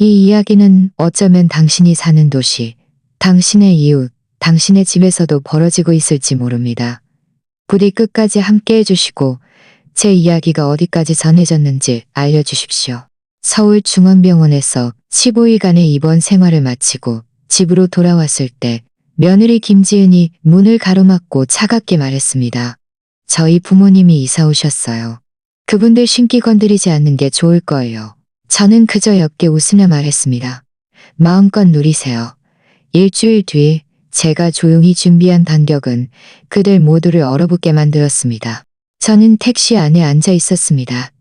이 이야기는 어쩌면 당신이 사는 도시, 당신의 이웃, 당신의 집에서도 벌어지고 있을지 모릅니다. 부디 끝까지 함께 해주시고 제 이야기가 어디까지 전해졌는지 알려주십시오. 서울중앙병원에서 15일간의 입원 생활을 마치고 집으로 돌아왔을 때 며느리 김지은이 문을 가로막고 차갑게 말했습니다. 저희 부모님이 이사 오셨어요. 그분들 신기 건드리지 않는 게 좋을 거예요. 저는 그저 옅게 웃으며 말했습니다. 마음껏 누리세요. 일주일 뒤 제가 조용히 준비한 반격은 그들 모두를 얼어붙게 만들었습니다. 저는 택시 안에 앉아 있었습니다.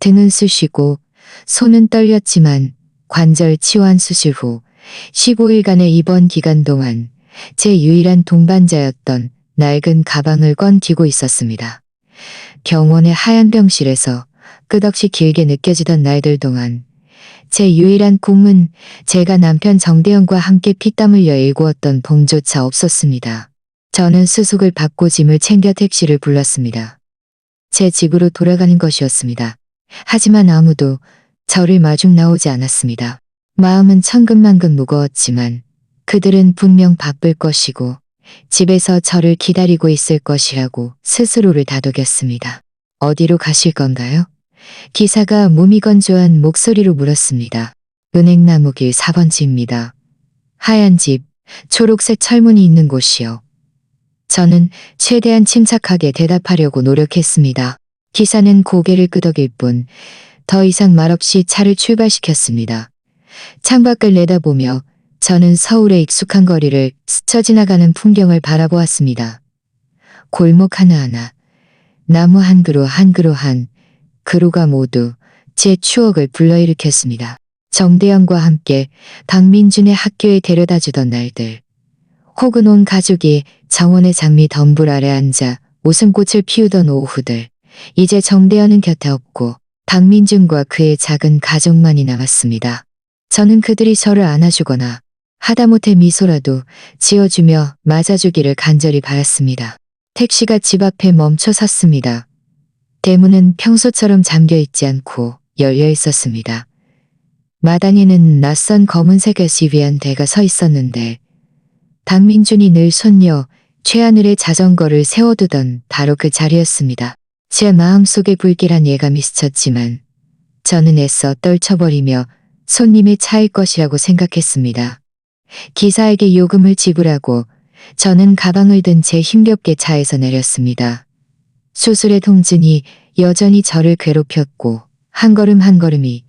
등은 쑤시고 손은 떨렸지만 관절 치환 수술 후 15일간의 입원 기간 동안 제 유일한 동반자였던 낡은 가방을 건지고 있었습니다. 병원의 하얀 병실에서 끝없이 길게 느껴지던 날들 동안 제 유일한 꿈은 제가 남편 정대현과 함께 피땀 흘려 일구었던 봄조차 없었습니다. 저는 수속을 받고 짐을 챙겨 택시를 불렀습니다. 제 집으로 돌아가는 것이었습니다. 하지만 아무도 저를 마중 나오지 않았습니다. 마음은 천근만근 무거웠지만 그들은 분명 바쁠 것이고 집에서 저를 기다리고 있을 것이라고 스스로를 다독였습니다. 어디로 가실 건가요? 기사가 무미건조한 목소리로 물었습니다. 은행나무길 4번지입니다. 하얀 집, 초록색 철문이 있는 곳이요. 저는 최대한 침착하게 대답하려고 노력했습니다. 기사는 고개를 끄덕일 뿐 더 이상 말없이 차를 출발시켰습니다. 창밖을 내다보며 저는 서울의 익숙한 거리를 스쳐 지나가는 풍경을 바라보았습니다. 골목 하나하나, 나무 한 그루 한 그루 한 그루가 모두 제 추억을 불러일으켰습니다. 정대현과 함께 박민준의 학교에 데려다 주던 날들, 혹은 온 가족이 정원의 장미 덤불 아래 앉아 웃음꽃을 피우던 오후들, 이제 정대현은 곁에 없고 박민준과 그의 작은 가족만이 남았습니다. 저는 그들이 저를 안아주거나 하다못해 미소라도 지어주며 맞아주기를 간절히 바랐습니다. 택시가 집 앞에 멈춰 섰습니다. 대문은 평소처럼 잠겨 있지 않고 열려 있었습니다. 마당에는 낯선 검은색 SUV한 대가 서 있었는데 박민준이 늘 손녀 최하늘의 자전거를 세워두던 바로 그 자리였습니다. 제 마음속에 불길한 예감이 스쳤지만 저는 애써 떨쳐버리며 손님의 차일 것이라고 생각했습니다. 기사에게 요금을 지불하고 저는 가방을 든 채 힘겹게 차에서 내렸습니다. 수술의 통증이 여전히 저를 괴롭혔고 한 걸음 한 걸음이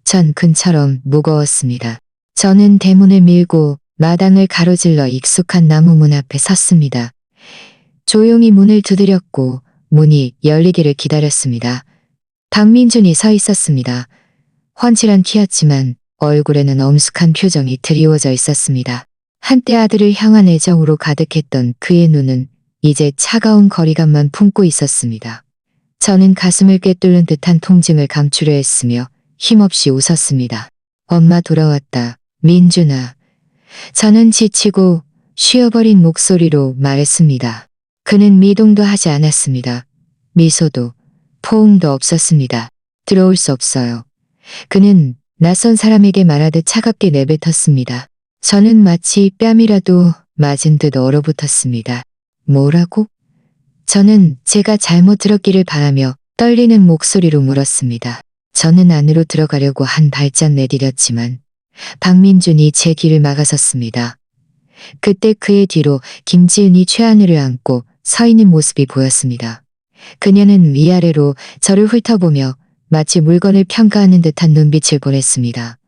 전 금처럼 무거웠습니다. 저는 대문을 밀고 마당을 가로질러 익숙한 나무 문 앞에 섰습니다. 조용히 문을 두드렸고 문이 열리기를 기다렸습니다. 박민준이 서 있었습니다. 훤칠한 키였지만 얼굴에는 엄숙한 표정이 드리워져 있었습니다. 한때 아들을 향한 애정으로 가득했던 그의 눈은 이제 차가운 거리감만 품고 있었습니다. 저는 가슴을 꿰뚫는 듯한 통증을 감추려 했으며 힘없이 웃었습니다. 엄마 돌아왔다. 민준아. 저는 지치고 쉬어버린 목소리로 말했습니다. 그는 미동도 하지 않았습니다. 미소도 포옹도 없었습니다. 들어올 수 없어요. 그는 낯선 사람에게 말하듯 차갑게 내뱉었습니다. 저는 마치 뺨이라도 맞은 듯 얼어붙었습니다. 뭐라고? 저는 제가 잘못 들었기를 바라며 떨리는 목소리로 물었습니다. 저는 안으로 들어가려고 한 발짝 내디뎠지만 박민준이 제 길을 막아섰습니다. 그때 그의 뒤로 김지은이 최하늘을 안고 서 있는 모습이 보였습니다. 그녀는 위아래로 저를 훑어보며 마치 물건을 평가하는 듯한 눈빛을 보냈습니다.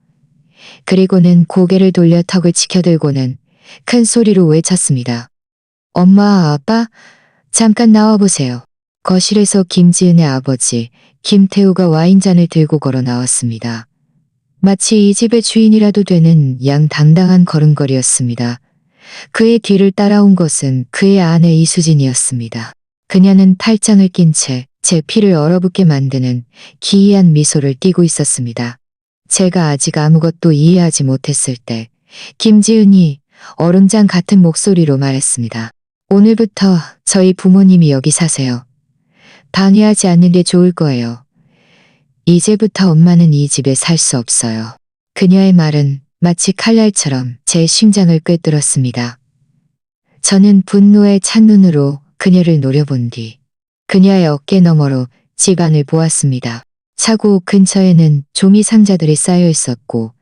그리고는 고개를 돌려 턱을 치켜들고는 큰 소리로 외쳤습니다. 엄마, 아빠, 잠깐 나와보세요. 거실에서 김지은의 아버지 김태우가 와인잔을 들고 걸어 나왔습니다. 마치 이 집의 주인이라도 되는 양당당한 걸음걸이였습니다. 그의 뒤를 따라온 것은 그의 아내 이수진이었습니다. 그녀는 팔짱을 낀 채 제 피를 얼어붙게 만드는 기이한 미소를 띠고 있었습니다. 제가 아직 아무것도 이해하지 못했을 때 김지은이 얼음장 같은 목소리로 말했습니다. 오늘부터 저희 부모님이 여기 사세요. 방해하지 않는 게 좋을 거예요. 이제부터 엄마는 이 집에 살 수 없어요. 그녀의 말은 마치 칼날처럼 제 심장을 꿰뚫었습니다. 저는 분노에 찬 눈으로 그녀를 노려본 뒤 그녀의 어깨 너머로 집안을 보았습니다. 차고 근처에는 종이 상자들이 쌓여 있었고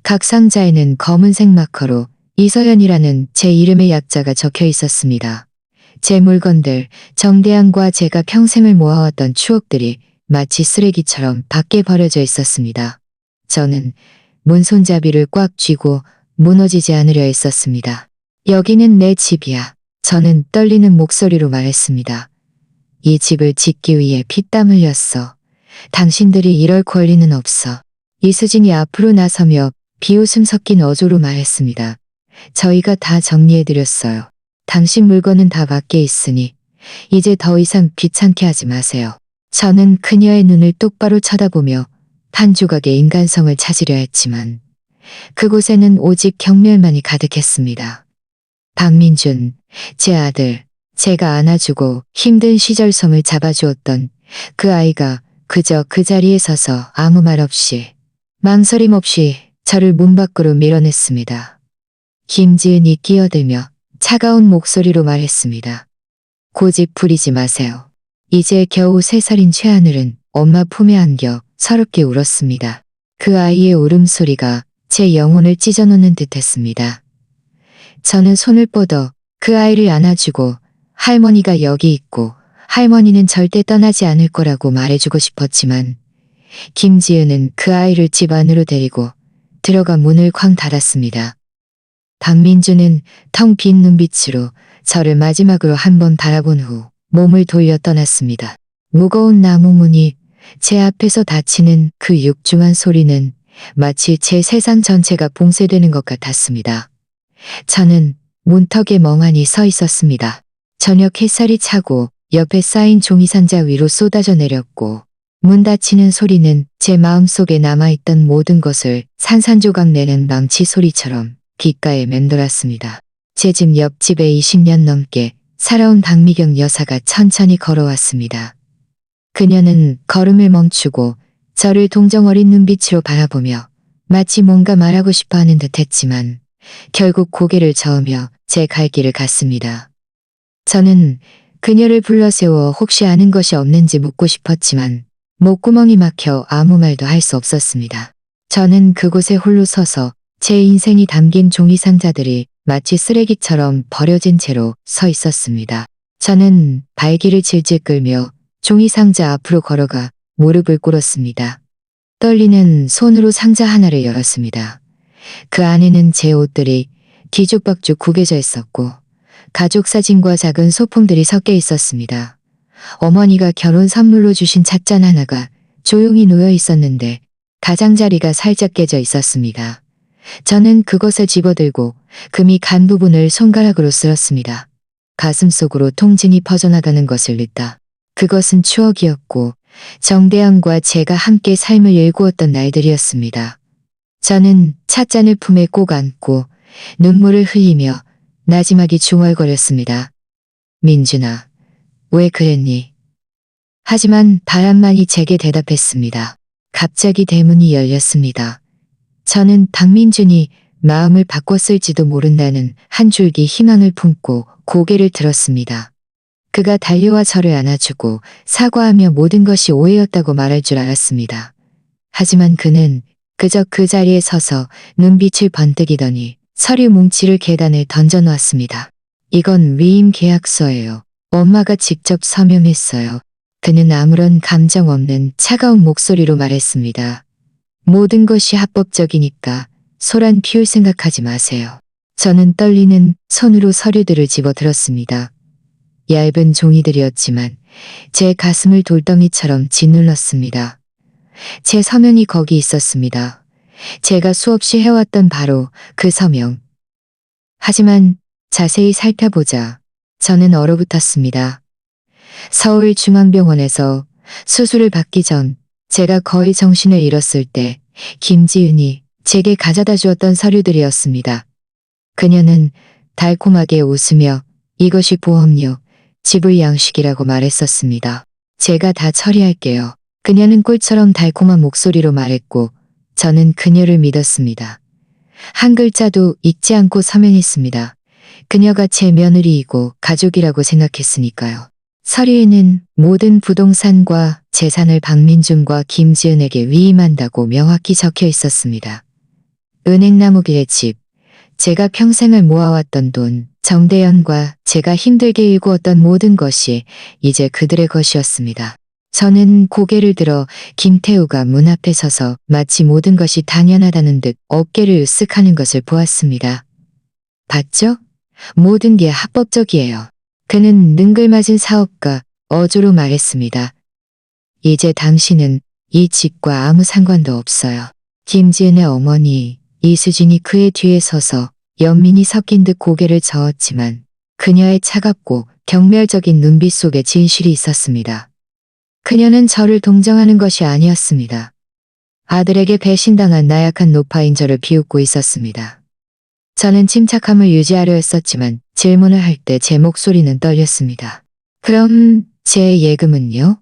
각 상자에는 검은색 마커로 이서연이라는 제 이름의 약자가 적혀 있었습니다. 제 물건들, 정대양과 제가 평생을 모아왔던 추억들이 마치 쓰레기처럼 밖에 버려져 있었습니다. 저는 문 손잡이를 꽉 쥐고 무너지지 않으려 했었습니다. 여기는 내 집이야. 저는 떨리는 목소리로 말했습니다. 이 집을 짓기 위해 피땀 흘렸어. 당신들이 이럴 권리는 없어. 이수진이 앞으로 나서며 비웃음 섞인 어조로 말했습니다. 저희가 다 정리해드렸어요. 당신 물건은 다 밖에 있으니 이제 더 이상 귀찮게 하지 마세요. 저는 그녀의 눈을 똑바로 쳐다보며 한 조각의 인간성을 찾으려 했지만 그곳에는 오직 경멸만이 가득했습니다. 박민준, 제 아들, 제가 안아주고 힘든 시절성을 잡아주었던 그 아이가 그저 그 자리에 서서 아무 말 없이 망설임 없이 저를 문 밖으로 밀어냈습니다. 김지은이 끼어들며 차가운 목소리로 말했습니다. 고집 부리지 마세요. 이제 겨우 3살인 최하늘은 엄마 품에 안겨 서럽게 울었습니다. 그 아이의 울음소리가 제 영혼을 찢어놓는 듯했습니다. 저는 손을 뻗어 그 아이를 안아주고 할머니가 여기 있고 할머니는 절대 떠나지 않을 거라고 말해주고 싶었지만 김지은은 그 아이를 집 안으로 데리고 들어가 문을 쾅 닫았습니다. 박민주는 텅 빈 눈빛으로 저를 마지막으로 한번 바라본 후 몸을 돌려 떠났습니다. 무거운 나무 문이 제 앞에서 닫히는 그 육중한 소리는 마치 제 세상 전체가 봉쇄되는 것 같았습니다. 저는 문턱에 멍하니 서 있었습니다. 저녁 햇살이 차고 옆에 쌓인 종이상자 위로 쏟아져 내렸고 문 닫히는 소리는 제 마음속에 남아있던 모든 것을 산산조각 내는 망치 소리처럼 귓가에 맴돌았습니다. 제 집 옆집에 20년 넘게 살아온 박미경 여사가 천천히 걸어왔습니다. 그녀는 걸음을 멈추고 저를 동정 어린 눈빛으로 바라보며 마치 뭔가 말하고 싶어 하는 듯 했지만 결국 고개를 저으며 제 갈 길을 갔습니다. 저는 그녀를 불러세워 혹시 아는 것이 없는지 묻고 싶었지만 목구멍이 막혀 아무 말도 할 수 없었습니다. 저는 그곳에 홀로 서서 제 인생이 담긴 종이 상자들이 마치 쓰레기처럼 버려진 채로 서 있었습니다. 저는 발길을 질질 끌며 종이 상자 앞으로 걸어가 무릎을 꿇었습니다. 떨리는 손으로 상자 하나를 열었습니다. 그 안에는 제 옷들이 뒤죽박죽 구겨져 있었고 가족 사진과 작은 소품들이 섞여 있었습니다. 어머니가 결혼 선물로 주신 찻잔 하나가 조용히 놓여 있었는데 가장자리가 살짝 깨져 있었습니다. 저는 그것을 집어들고 금이 간 부분을 손가락으로 쓸었습니다. 가슴 속으로 통증이 퍼져나가는 것을 느다. 그것은 추억이었고 정대양과 제가 함께 삶을 일구었던 날들이었습니다. 저는 찻잔을 품에 꼭 안고 눈물을 흘리며 나지막이 중얼거렸습니다. 민준아, 왜 그랬니? 하지만 바람만이 제게 대답했습니다. 갑자기 대문이 열렸습니다. 저는 박민준이 마음을 바꿨을지도 모른다는 한 줄기 희망을 품고 고개를 들었습니다. 그가 달려와 저를 안아주고 사과하며 모든 것이 오해였다고 말할 줄 알았습니다. 하지만 그는 그저 그 자리에 서서 눈빛을 번뜩이더니 서류 뭉치를 계단에 던져놓았습니다. 이건 위임 계약서예요. 엄마가 직접 서명했어요. 그는 아무런 감정 없는 차가운 목소리로 말했습니다. 모든 것이 합법적이니까 소란 피울 생각하지 마세요. 저는 떨리는 손으로 서류들을 집어들었습니다. 얇은 종이들이었지만 제 가슴을 돌덩이처럼 짓눌렀습니다. 제 서명이 거기 있었습니다. 제가 수없이 해왔던 바로 그 서명. 하지만 자세히 살펴보자 저는 얼어붙었습니다. 서울중앙병원에서 수술을 받기 전 제가 거의 정신을 잃었을 때 김지은이 제게 가져다 주었던 서류들이었습니다. 그녀는 달콤하게 웃으며 이것이 보험료, 지불 양식이라고 말했었습니다. 제가 다 처리할게요. 그녀는 꿀처럼 달콤한 목소리로 말했고 저는 그녀를 믿었습니다. 한 글자도 읽지 않고 서명했습니다. 그녀가 제 며느리이고 가족이라고 생각했으니까요. 서류에는 모든 부동산과 재산을 박민준과 김지은에게 위임한다고 명확히 적혀 있었습니다. 은행나무길의 집, 제가 평생을 모아왔던 돈, 정대현과 제가 힘들게 일구었던 모든 것이 이제 그들의 것이었습니다. 저는 고개를 들어 김태우가 문 앞에 서서 마치 모든 것이 당연하다는 듯 어깨를 으쓱하는 것을 보았습니다. 봤죠? 모든 게 합법적이에요. 그는 능글맞은 사업가 어조로 말했습니다. 이제 당신은 이 집과 아무 상관도 없어요. 김지은의 어머니 이수진이 그의 뒤에 서서 연민이 섞인 듯 고개를 저었지만 그녀의 차갑고 경멸적인 눈빛 속에 진실이 있었습니다. 그녀는 저를 동정하는 것이 아니었습니다. 아들에게 배신당한 나약한 노파인 저를 비웃고 있었습니다. 저는 침착함을 유지하려 했었지만 질문을 할 때 제 목소리는 떨렸습니다. 그럼 제 예금은요?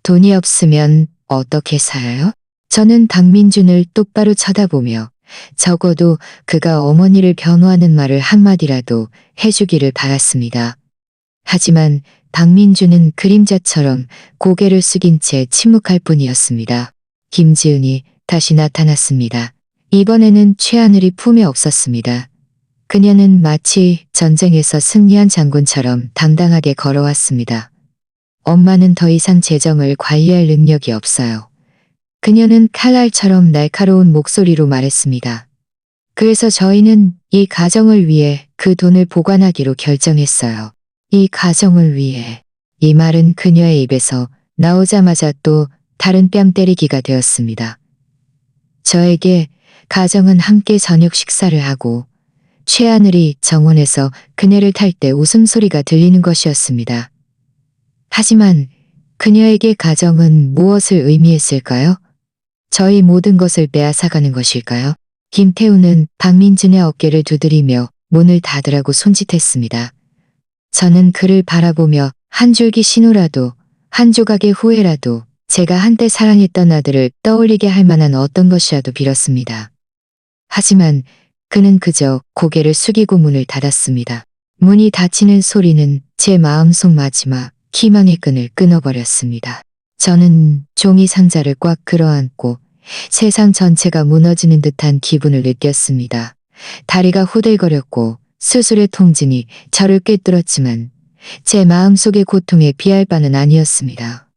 돈이 없으면 어떻게 살아요? 저는 박민준을 똑바로 쳐다보며 적어도 그가 어머니를 변호하는 말을 한마디라도 해주기를 바랐습니다. 하지만 박민준은 그림자처럼 고개를 숙인 채 침묵할 뿐이었습니다. 김지은이 다시 나타났습니다. 이번에는 최하늘이 품에 없었습니다. 그녀는 마치 전쟁에서 승리한 장군처럼 당당하게 걸어왔습니다. 엄마는 더 이상 재정을 관리할 능력이 없어요. 그녀는 칼날처럼 날카로운 목소리로 말했습니다. 그래서 저희는 이 가정을 위해 그 돈을 보관하기로 결정했어요. 이 가정을 위해. 이 말은 그녀의 입에서 나오자마자 또 다른 뺨 때리기가 되었습니다. 저에게 가정은 함께 저녁 식사를 하고 최하늘이 정원에서 그네를 탈 때 웃음소리가 들리는 것이었습니다. 하지만 그녀에게 가정은 무엇을 의미했을까요? 저희 모든 것을 빼앗아가는 것일까요? 김태우는 박민준의 어깨를 두드리며 문을 닫으라고 손짓했습니다. 저는 그를 바라보며 한 줄기 신호라도, 한 조각의 후회라도 제가 한때 사랑했던 아들을 떠올리게 할 만한 어떤 것이라도 빌었습니다. 하지만 그는 그저 고개를 숙이고 문을 닫았습니다. 문이 닫히는 소리는 제 마음속 마지막 희망의 끈을 끊어버렸습니다. 저는 종이 상자를 꽉 끌어안고 세상 전체가 무너지는 듯한 기분을 느꼈습니다. 다리가 후들거렸고 수술의 통증이 저를 꿰뚫었지만 제 마음속의 고통에 비할 바는 아니었습니다.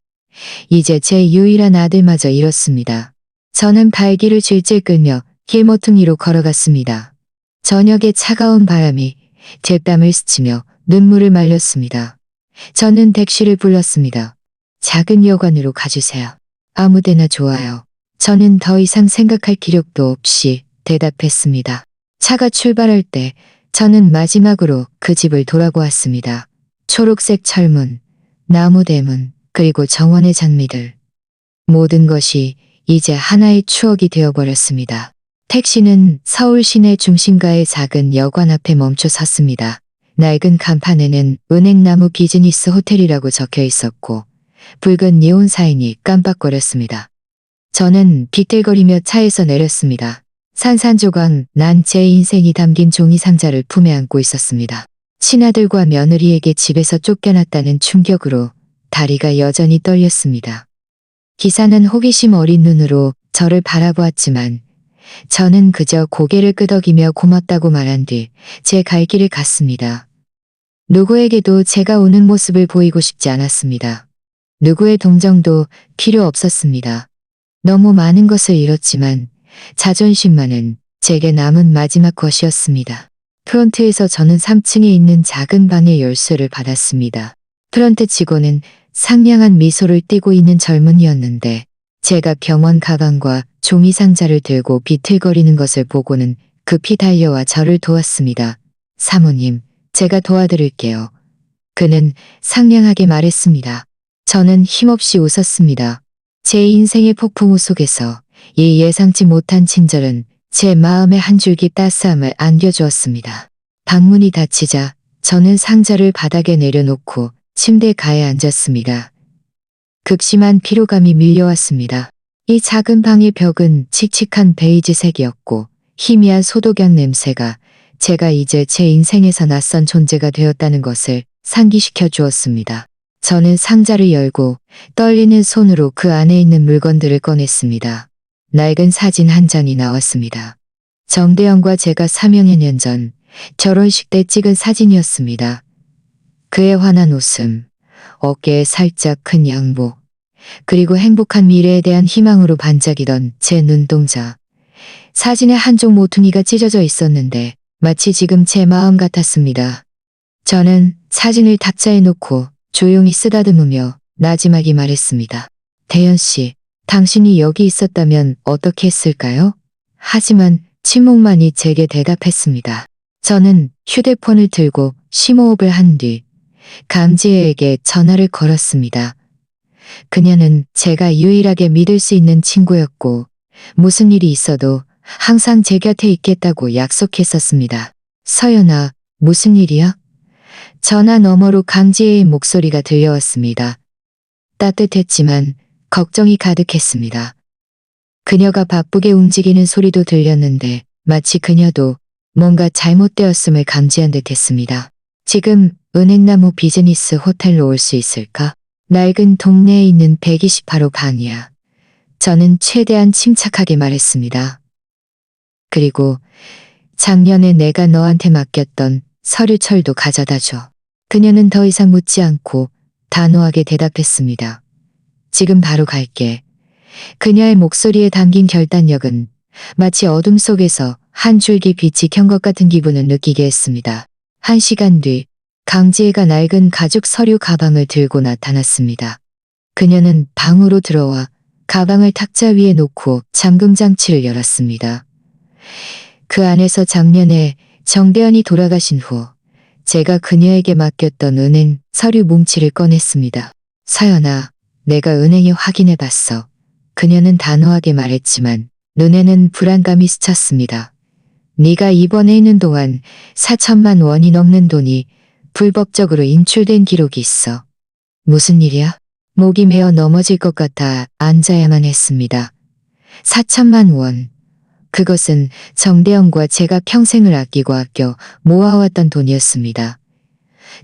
이제 제 유일한 아들마저 잃었습니다. 저는 발길을 질질 끌며 길모퉁이로 걸어갔습니다. 저녁의 차가운 바람이 제 뺨을 스치며 눈물을 말렸습니다. 저는 택시를 불렀습니다. 작은 여관으로 가주세요. 아무데나 좋아요. 저는 더 이상 생각할 기력도 없이 대답했습니다. 차가 출발할 때 저는 마지막으로 그 집을 돌아보았습니다. 초록색 철문, 나무 대문, 그리고 정원의 장미들. 모든 것이 이제 하나의 추억이 되어버렸습니다. 택시는 서울 시내 중심가의 작은 여관 앞에 멈춰 섰습니다. 낡은 간판에는 은행나무 비즈니스 호텔이라고 적혀 있었고 붉은 니온 사인이 깜빡거렸습니다. 저는 비틀거리며 차에서 내렸습니다. 산산조각 난 제 인생이 담긴 종이 상자를 품에 안고 있었습니다. 친아들과 며느리에게 집에서 쫓겨났다는 충격으로 다리가 여전히 떨렸습니다. 기사는 호기심 어린 눈으로 저를 바라보았지만 저는 그저 고개를 끄덕이며 고맙다고 말한 뒤 제 갈 길을 갔습니다. 누구에게도 제가 우는 모습을 보이고 싶지 않았습니다. 누구의 동정도 필요 없었습니다. 너무 많은 것을 잃었지만 자존심만은 제게 남은 마지막 것이었습니다. 프런트에서 저는 3층에 있는 작은 방의 열쇠를 받았습니다. 프런트 직원은 상냥한 미소를 띠고 있는 젊은이였는데 제가 병원 가방과 종이 상자를 들고 비틀거리는 것을 보고는 급히 달려와 저를 도왔습니다. 사모님, 제가 도와드릴게요. 그는 상냥하게 말했습니다. 저는 힘없이 웃었습니다. 제 인생의 폭풍우 속에서 이 예상치 못한 친절은 제 마음에 한 줄기 따스함을 안겨주었습니다. 방문이 닫히자 저는 상자를 바닥에 내려놓고 침대 가에 앉았습니다. 극심한 피로감이 밀려왔습니다. 이 작은 방의 벽은 칙칙한 베이지색이었고 희미한 소독약 냄새가 제가 이제 제 인생에서 낯선 존재가 되었다는 것을 상기시켜 주었습니다. 저는 상자를 열고 떨리는 손으로 그 안에 있는 물건들을 꺼냈습니다. 낡은 사진 한 장이 나왔습니다. 정대영과 제가 3여 년 전 결혼식 때 찍은 사진이었습니다. 그의 환한 웃음, 어깨에 살짝 큰 양복, 그리고 행복한 미래에 대한 희망으로 반짝이던 제 눈동자. 사진에 한쪽 모퉁이가 찢어져 있었는데 마치 지금 제 마음 같았습니다. 저는 사진을 탁자에 놓고 조용히 쓰다듬으며 나지막이 말했습니다. 대현 씨, 당신이 여기 있었다면 어떻게 했을까요? 하지만 침묵만이 제게 대답했습니다. 저는 휴대폰을 들고 심호흡을 한 뒤 강지혜에게 전화를 걸었습니다. 그녀는 제가 유일하게 믿을 수 있는 친구였고 무슨 일이 있어도 항상 제 곁에 있겠다고 약속했었습니다. 서연아, 무슨 일이야? 전화 너머로 강지혜의 목소리가 들려왔습니다. 따뜻했지만 걱정이 가득했습니다. 그녀가 바쁘게 움직이는 소리도 들렸는데 마치 그녀도 뭔가 잘못되었음을 감지한 듯했습니다. 지금 은행나무 비즈니스 호텔로 올 수 있을까? 낡은 동네에 있는 128호 방이야. 저는 최대한 침착하게 말했습니다. 그리고 작년에 내가 너한테 맡겼던 서류철도 가져다 줘. 그녀는 더 이상 묻지 않고 단호하게 대답했습니다. 지금 바로 갈게. 그녀의 목소리에 담긴 결단력은 마치 어둠 속에서 한 줄기 빛이 켠 것 같은 기분을 느끼게 했습니다. 1시간 뒤 강지혜가 낡은 가죽 서류 가방을 들고 나타났습니다. 그녀는 방으로 들어와 가방을 탁자 위에 놓고 잠금 장치를 열었습니다. 그 안에서 작년에 정대현이 돌아가신 후 제가 그녀에게 맡겼던 은행 서류 뭉치를 꺼냈습니다. 서연아, 내가 은행에 확인해 봤어. 그녀는 단호하게 말했지만 눈에는 불안감이 스쳤습니다. 네가 입원해 있는 동안 4천만 원이 넘는 돈이 불법적으로 인출된 기록이 있어. 무슨 일이야? 목이 메어 넘어질 것 같아 앉아야만 했습니다. 4천만 원. 그것은 정대영과 제가 평생을 아끼고 아껴 모아왔던 돈이었습니다.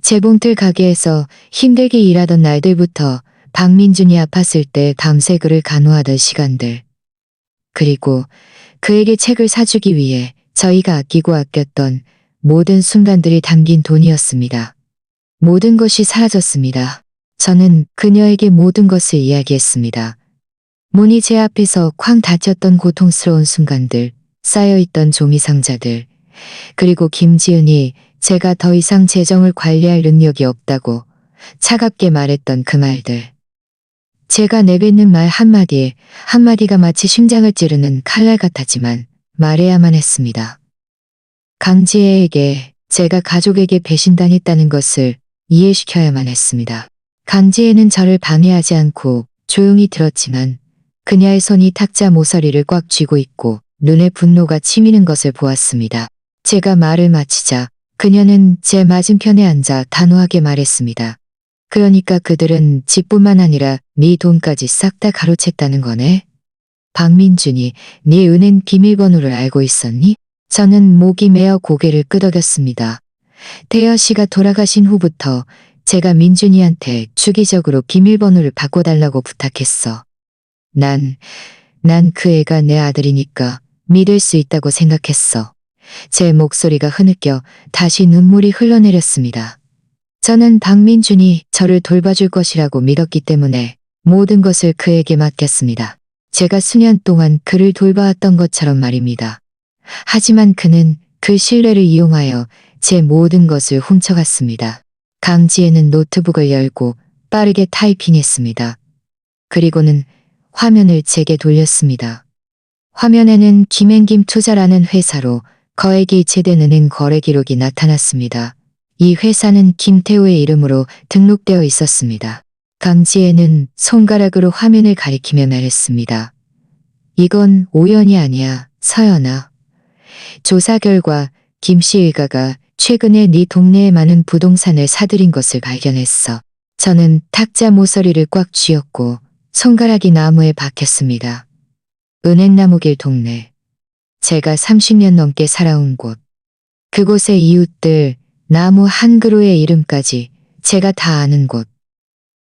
재봉틀 가게에서 힘들게 일하던 날들부터 박민준이 아팠을 때 밤새 그를 간호하던 시간들. 그리고 그에게 책을 사주기 위해 저희가 아끼고 아꼈던 모든 순간들이 담긴 돈이었습니다. 모든 것이 사라졌습니다. 저는 그녀에게 모든 것을 이야기했습니다. 문이 제 앞에서 쾅 닫혔던 고통스러운 순간들, 쌓여있던 종이 상자들, 그리고 김지은이 제가 더 이상 재정을 관리할 능력이 없다고 차갑게 말했던 그 말들. 제가 내뱉는 말 한마디가 마치 심장을 찌르는 칼날 같았지만 말해야만 했습니다. 강지혜에게 제가 가족에게 배신당했다는 것을 이해시켜야만 했습니다. 강지혜는 저를 방해하지 않고 조용히 들었지만 그녀의 손이 탁자 모서리를 꽉 쥐고 있고 눈에 분노가 치미는 것을 보았습니다. 제가 말을 마치자 그녀는 제 맞은편에 앉아 단호하게 말했습니다. 그러니까 그들은 집뿐만 아니라 네 돈까지 싹 다 가로챘다는 거네? 박민준이 네 은행 비밀번호를 알고 있었니? 저는 목이 메어 고개를 끄덕였습니다. 대여 씨가 돌아가신 후부터 제가 민준이한테 주기적으로 비밀번호를 바꿔달라고 부탁했어. 난 그 애가 내 아들이니까 믿을 수 있다고 생각했어. 제 목소리가 흐느껴 다시 눈물이 흘러내렸습니다. 저는 박민준이 저를 돌봐줄 것이라고 믿었기 때문에 모든 것을 그에게 맡겼습니다. 제가 수년 동안 그를 돌봐왔던 것처럼 말입니다. 하지만 그는 그 신뢰를 이용하여 제 모든 것을 훔쳐갔습니다. 강지혜는 노트북을 열고 빠르게 타이핑했습니다. 그리고는 화면을 제게 돌렸습니다. 화면에는 김행김 투자라는 회사로 거액이 이체된 은행 거래 기록이 나타났습니다. 이 회사는 김태우의 이름으로 등록되어 있었습니다. 강지혜는 손가락으로 화면을 가리키며 말했습니다. 이건 우연이 아니야, 서연아. 조사 결과 김씨 일가가 최근에 네 동네에 많은 부동산을 사들인 것을 발견했어. 저는 탁자 모서리를 꽉 쥐었고 손가락이 나무에 박혔습니다. 은행나무길 동네. 제가 30년 넘게 살아온 곳. 그곳의 이웃들, 나무 한 그루의 이름까지 제가 다 아는 곳.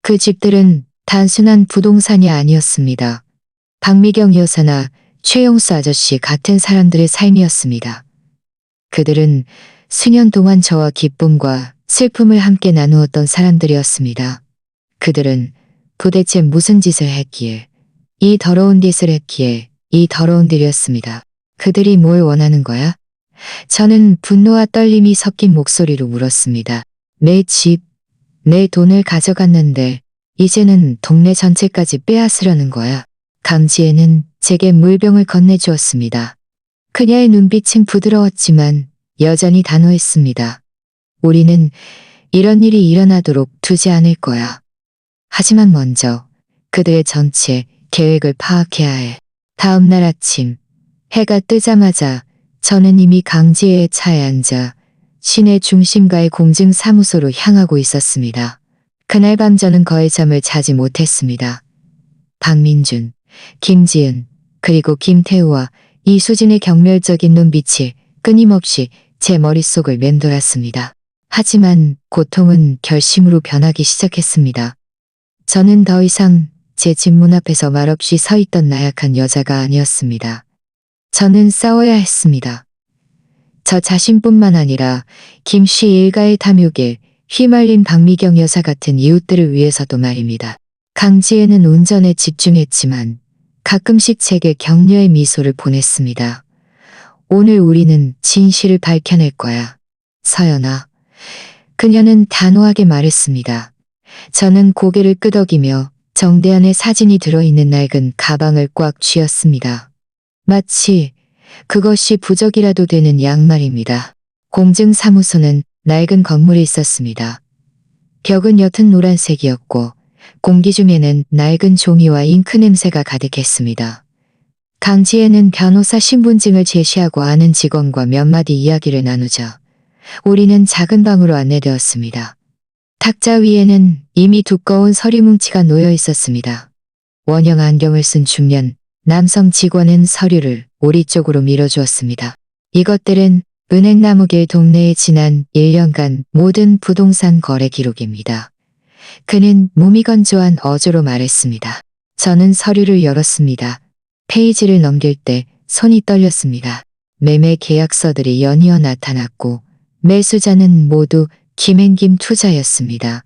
그 집들은 단순한 부동산이 아니었습니다. 박미경 여사나 최영수 아저씨 같은 사람들의 삶이었습니다. 그들은 수년 동안 저와 기쁨과 슬픔을 함께 나누었던 사람들이었습니다. 그들은 도대체 무슨 짓을 했기에, 이 더러운 짓을 했기에 이 더러운 일이었습니다. 그들이 뭘 원하는 거야? 저는 분노와 떨림이 섞인 목소리로 물었습니다. 내 집, 내 돈을 가져갔는데 이제는 동네 전체까지 빼앗으려는 거야. 강지혜는 제게 물병을 건네주었습니다. 그녀의 눈빛은 부드러웠지만 여전히 단호했습니다. 우리는 이런 일이 일어나도록 두지 않을 거야. 하지만 먼저 그들의 전체 계획을 파악해야 해. 다음 날 아침, 해가 뜨자마자 저는 이미 강지혜의 차에 앉아 시내 중심가의 공증사무소로 향하고 있었습니다. 그날 밤 저는 거의 잠을 자지 못했습니다. 박민준, 김지은, 그리고 김태우와 이수진의 경멸적인 눈빛이 끊임없이 제 머릿속을 맴돌았습니다. 하지만 고통은 결심으로 변하기 시작했습니다. 저는 더 이상 제 집 문 앞에서 말없이 서 있던 나약한 여자가 아니었습니다. 저는 싸워야 했습니다. 저 자신뿐만 아니라 김씨 일가의 탐욕에 휘말린 박미경 여사 같은 이웃들을 위해서도 말입니다. 강지혜는 운전에 집중했지만 가끔씩 제게 격려의 미소를 보냈습니다. 오늘 우리는 진실을 밝혀낼 거야. 서연아. 그녀는 단호하게 말했습니다. 저는 고개를 끄덕이며 정대한의 사진이 들어있는 낡은 가방을 꽉 쥐었습니다. 마치 그것이 부적이라도 되는 양말입니다. 공증사무소는 낡은 건물이 있었습니다. 벽은 옅은 노란색이었고 공기 중에는 낡은 종이와 잉크 냄새가 가득했습니다. 강지혜는 변호사 신분증을 제시하고 아는 직원과 몇 마디 이야기를 나누자 우리는 작은 방으로 안내되었습니다. 탁자 위에는 이미 두꺼운 서류 뭉치가 놓여 있었습니다. 원형 안경을 쓴 중년 남성 직원은 서류를 우리 쪽으로 밀어주었습니다. 이것들은 은행나무길 동네에 지난 1년간 모든 부동산 거래 기록입니다. 그는 무미건조한 어조로 말했습니다. 저는 서류를 열었습니다. 페이지를 넘길 때 손이 떨렸습니다. 매매 계약서들이 연이어 나타났고 매수자는 모두 김앤김 투자였습니다.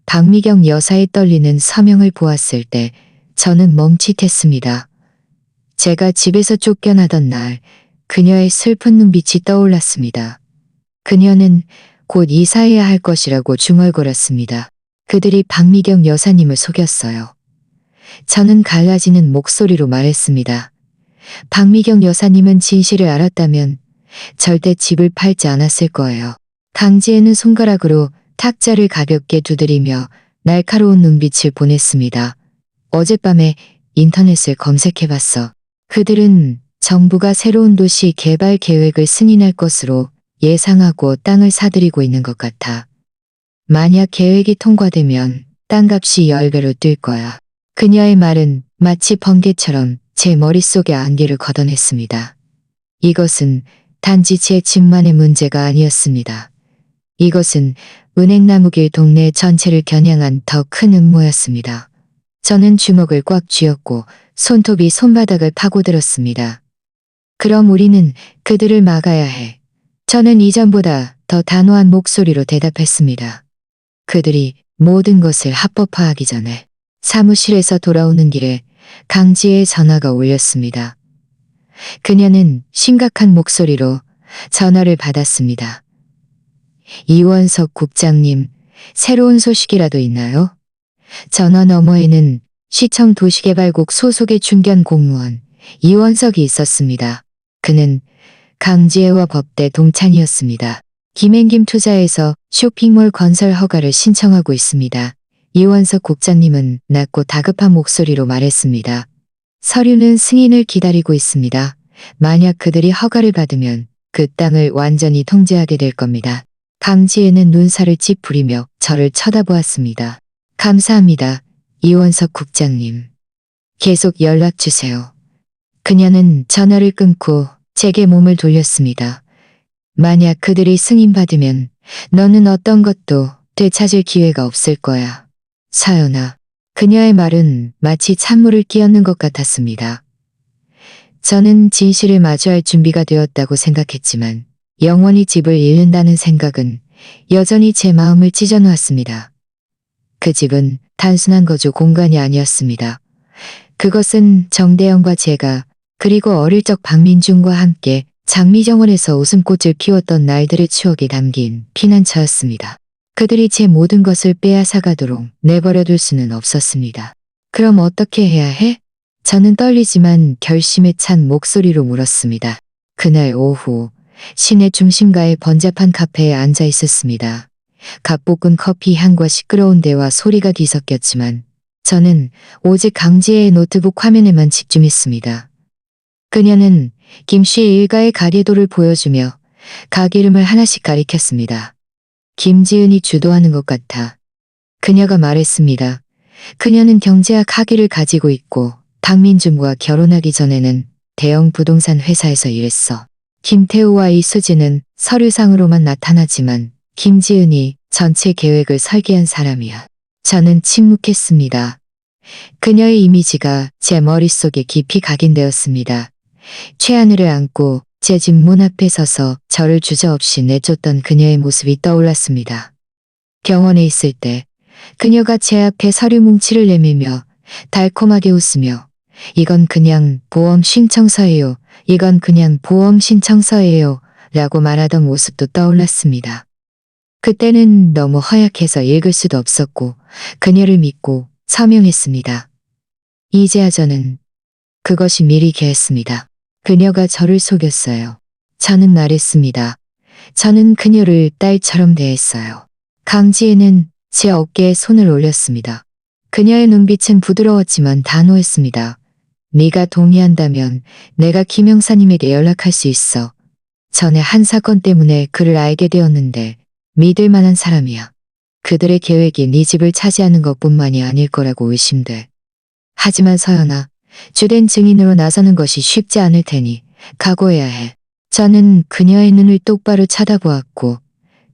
박미경 여사의 떨리는 서명을 보았을 때 저는 멈칫했습니다. 제가 집에서 쫓겨나던 날 그녀의 슬픈 눈빛이 떠올랐습니다. 그녀는 곧 이사해야 할 것이라고 중얼거렸습니다. 그들이 박미경 여사님을 속였어요. 저는 갈라지는 목소리로 말했습니다. 박미경 여사님은 진실을 알았다면 절대 집을 팔지 않았을 거예요. 강지혜는 손가락으로 탁자를 가볍게 두드리며 날카로운 눈빛을 보냈습니다. 어젯밤에 인터넷을 검색해봤어. 그들은 정부가 새로운 도시 개발 계획을 승인할 것으로 예상하고 땅을 사들이고 있는 것 같아. 만약 계획이 통과되면 땅값이 10배로 뛸 거야. 그녀의 말은 마치 번개처럼 제 머릿속에 안개를 걷어냈습니다. 이것은 단지 제 집만의 문제가 아니었습니다. 이것은 은행나무길 동네 전체를 겨냥한 더 큰 음모였습니다. 저는 주먹을 꽉 쥐었고 손톱이 손바닥을 파고들었습니다. 그럼 우리는 그들을 막아야 해. 저는 이전보다 더 단호한 목소리로 대답했습니다. 그들이 모든 것을 합법화하기 전에. 사무실에서 돌아오는 길에 강지혜의 전화가 울렸습니다. 그녀는 심각한 목소리로 전화를 받았습니다. 이원석 국장님, 새로운 소식이라도 있나요? 전화 너머에는 시청 도시개발국 소속의 중견 공무원 이원석이 있었습니다. 그는 강지혜와 법대 동창이었습니다. 김앤김 투자에서 쇼핑몰 건설 허가를 신청하고 있습니다. 이원석 국장님은 낮고 다급한 목소리로 말했습니다. 서류는 승인을 기다리고 있습니다. 만약 그들이 허가를 받으면 그 땅을 완전히 통제하게 될 겁니다. 강지혜는 눈살을 찌푸리며 저를 쳐다보았습니다. 감사합니다. 이원석 국장님. 계속 연락 주세요. 그녀는 전화를 끊고 제게 몸을 돌렸습니다. 만약 그들이 승인받으면 너는 어떤 것도 되찾을 기회가 없을 거야. 서연아. 그녀의 말은 마치 찬물을 끼얹는 것 같았습니다. 저는 진실을 마주할 준비가 되었다고 생각했지만 영원히 집을 잃는다는 생각은 여전히 제 마음을 찢어놓았습니다. 그 집은 단순한 거주 공간이 아니었습니다. 그것은 정대영과 제가 그리고 어릴 적 박민준과 함께 장미정원에서 웃음꽃을 피웠던 날들의 추억이 담긴 피난처였습니다. 그들이 제 모든 것을 빼앗아가도록 내버려둘 수는 없었습니다. 그럼 어떻게 해야 해? 저는 떨리지만 결심에 찬 목소리로 물었습니다. 그날 오후 시내 중심가의 번잡한 카페에 앉아 있었습니다. 갓볶은 커피 향과 시끄러운 대화 소리가 뒤섞였지만 저는 오직 강지혜의 노트북 화면에만 집중했습니다. 그녀는 김씨의 일가의 가계도를 보여주며 가게 이름을 하나씩 가리켰습니다. 김지은이 주도하는 것 같아. 그녀가 말했습니다. 그녀는 경제학 학위를 가지고 있고 박민준과 결혼하기 전에는 대형 부동산 회사에서 일했어. 김태우와 이수진은 서류상으로만 나타나지만 김지은이 전체 계획을 설계한 사람이야. 저는 침묵했습니다. 그녀의 이미지가 제 머릿속에 깊이 각인되었습니다. 최하늘을 안고 제 집 문 앞에 서서 저를 주저없이 내쫓던 그녀의 모습이 떠올랐습니다. 병원에 있을 때 그녀가 제 앞에 서류 뭉치를 내밀며 달콤하게 웃으며 이건 그냥 보험 신청서예요. 이건 그냥 보험 신청서예요. 라고 말하던 모습도 떠올랐습니다. 그때는 너무 허약해서 읽을 수도 없었고 그녀를 믿고 서명했습니다. 이제야 저는 그것이 미리 개했습니다. 그녀가 저를 속였어요. 저는 말했습니다. 저는 그녀를 딸처럼 대했어요. 강지혜는 제 어깨에 손을 올렸습니다. 그녀의 눈빛은 부드러웠지만 단호했습니다. 네가 동의한다면 내가 김 형사님에게 연락할 수 있어. 전에 한 사건 때문에 그를 알게 되었는데 믿을 만한 사람이야. 그들의 계획이 네 집을 차지하는 것뿐만이 아닐 거라고 의심돼. 하지만 서연아, 주된 증인으로 나서는 것이 쉽지 않을 테니 각오해야 해. 저는 그녀의 눈을 똑바로 쳐다보았고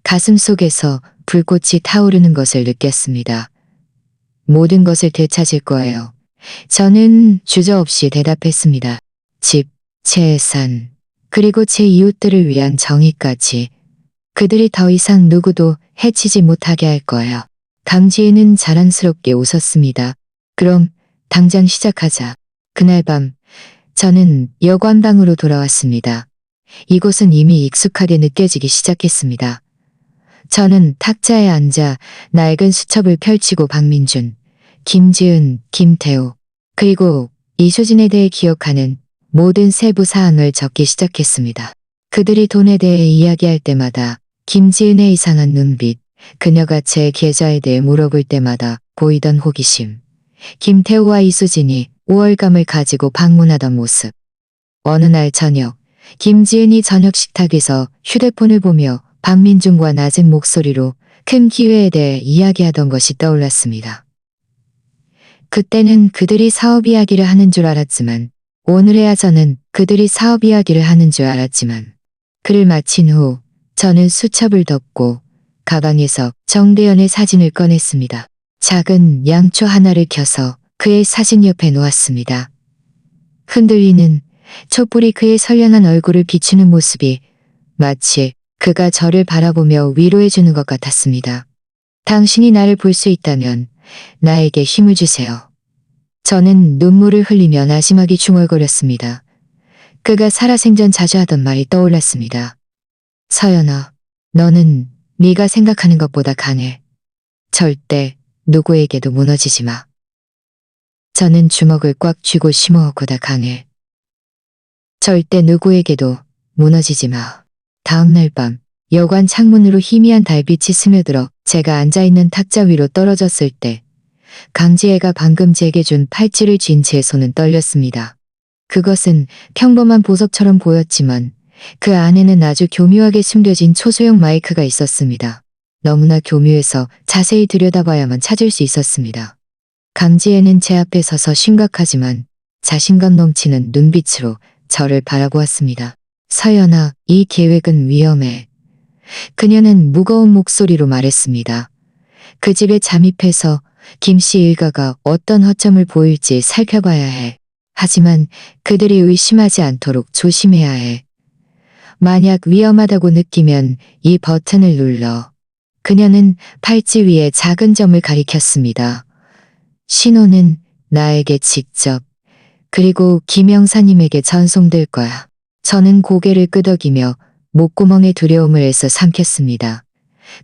가슴 속에서 불꽃이 타오르는 것을 느꼈습니다. 모든 것을 되찾을 거예요. 저는 주저없이 대답했습니다. 집, 재산, 그리고 제 이웃들을 위한 정의까지. 그들이 더 이상 누구도 해치지 못하게 할 거예요. 강지혜는 자랑스럽게 웃었습니다. 그럼 당장 시작하자. 그날 밤 저는 여관방으로 돌아왔습니다. 이곳은 이미 익숙하게 느껴지기 시작했습니다. 저는 탁자에 앉아 낡은 수첩을 펼치고 박민준, 김지은, 김태우, 그리고 이수진에 대해 기억하는 모든 세부 사항을 적기 시작했습니다. 그들이 돈에 대해 이야기할 때마다 김지은의 이상한 눈빛, 그녀가 제 계좌에 대해 물어볼 때마다 보이던 호기심, 김태우와 이수진이 우월감을 가지고 방문하던 모습. 어느 날 저녁, 김지은이 저녁 식탁에서 휴대폰을 보며 박민준과 낮은 목소리로 큰 기회에 대해 이야기하던 것이 떠올랐습니다. 그때는 그들이 사업 이야기를 하는 줄 알았지만 오늘에야 저는 그들이 사업 이야기를 하는 줄 알았지만 글을 마친 후 저는 수첩을 덮고 가방에서 정대연의 사진을 꺼냈습니다. 작은 양초 하나를 켜서 그의 사진 옆에 놓았습니다. 흔들리는 촛불이 그의 선량한 얼굴을 비추는 모습이 마치 그가 저를 바라보며 위로해주는 것 같았습니다. 당신이 나를 볼 수 있다면 나에게 힘을 주세요. 저는 눈물을 흘리며 나심하게 중얼거렸습니다. 그가 살아생전 자주 하던 말이 떠올랐습니다. 서연아, 너는 네가 생각하는 것보다 강해. 절대 누구에게도 무너지지 마. 저는 주먹을 꽉 쥐고 심호흡하다 강해. 절대 누구에게도 무너지지 마. 다음 날 밤, 여관 창문으로 희미한 달빛이 스며들어 제가 앉아있는 탁자 위로 떨어졌을 때 강지혜가 방금 제게 준 팔찌를 쥔 제 손은 떨렸습니다. 그것은 평범한 보석처럼 보였지만 그 안에는 아주 교묘하게 숨겨진 초소형 마이크가 있었습니다. 너무나 교묘해서 자세히 들여다봐야만 찾을 수 있었습니다. 강지혜는 제 앞에 서서 심각하지만 자신감 넘치는 눈빛으로 저를 바라보았습니다. 서연아, 이 계획은 위험해. 그녀는 무거운 목소리로 말했습니다. 그 집에 잠입해서 김 씨 일가가 어떤 허점을 보일지 살펴봐야 해. 하지만 그들이 의심하지 않도록 조심해야 해. 만약 위험하다고 느끼면 이 버튼을 눌러. 그녀는 팔찌 위에 작은 점을 가리켰습니다. 신호는 나에게 직접, 그리고 김영사님에게 전송될 거야. 저는 고개를 끄덕이며 목구멍에 두려움을 애써 삼켰습니다.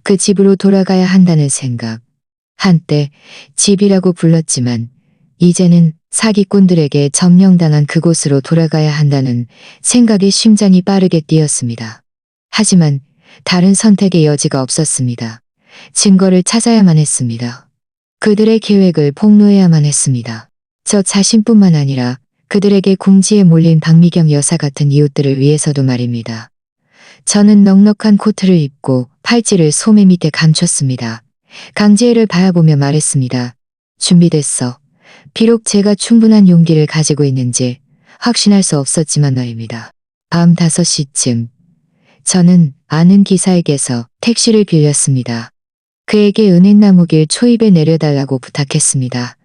그 집으로 돌아가야 한다는 생각. 한때 집이라고 불렀지만 이제는 사기꾼들에게 점령당한 그곳으로 돌아가야 한다는 생각에 심장이 빠르게 뛰었습니다. 하지만 다른 선택의 여지가 없었습니다. 증거를 찾아야만 했습니다. 그들의 계획을 폭로해야만 했습니다. 저 자신뿐만 아니라 그들에게 궁지에 몰린 박미경 여사 같은 이웃들을 위해서도 말입니다. 저는 넉넉한 코트를 입고 팔찌를 소매 밑에 감췄습니다. 강지혜를 바라보며 말했습니다. 준비됐어. 비록 제가 충분한 용기를 가지고 있는지 확신할 수 없었지만 말입니다. 밤 5시쯤 저는 아는 기사에게서 택시를 빌렸습니다. 그에게 은행나무길 초입에 내려달라고 부탁했습니다.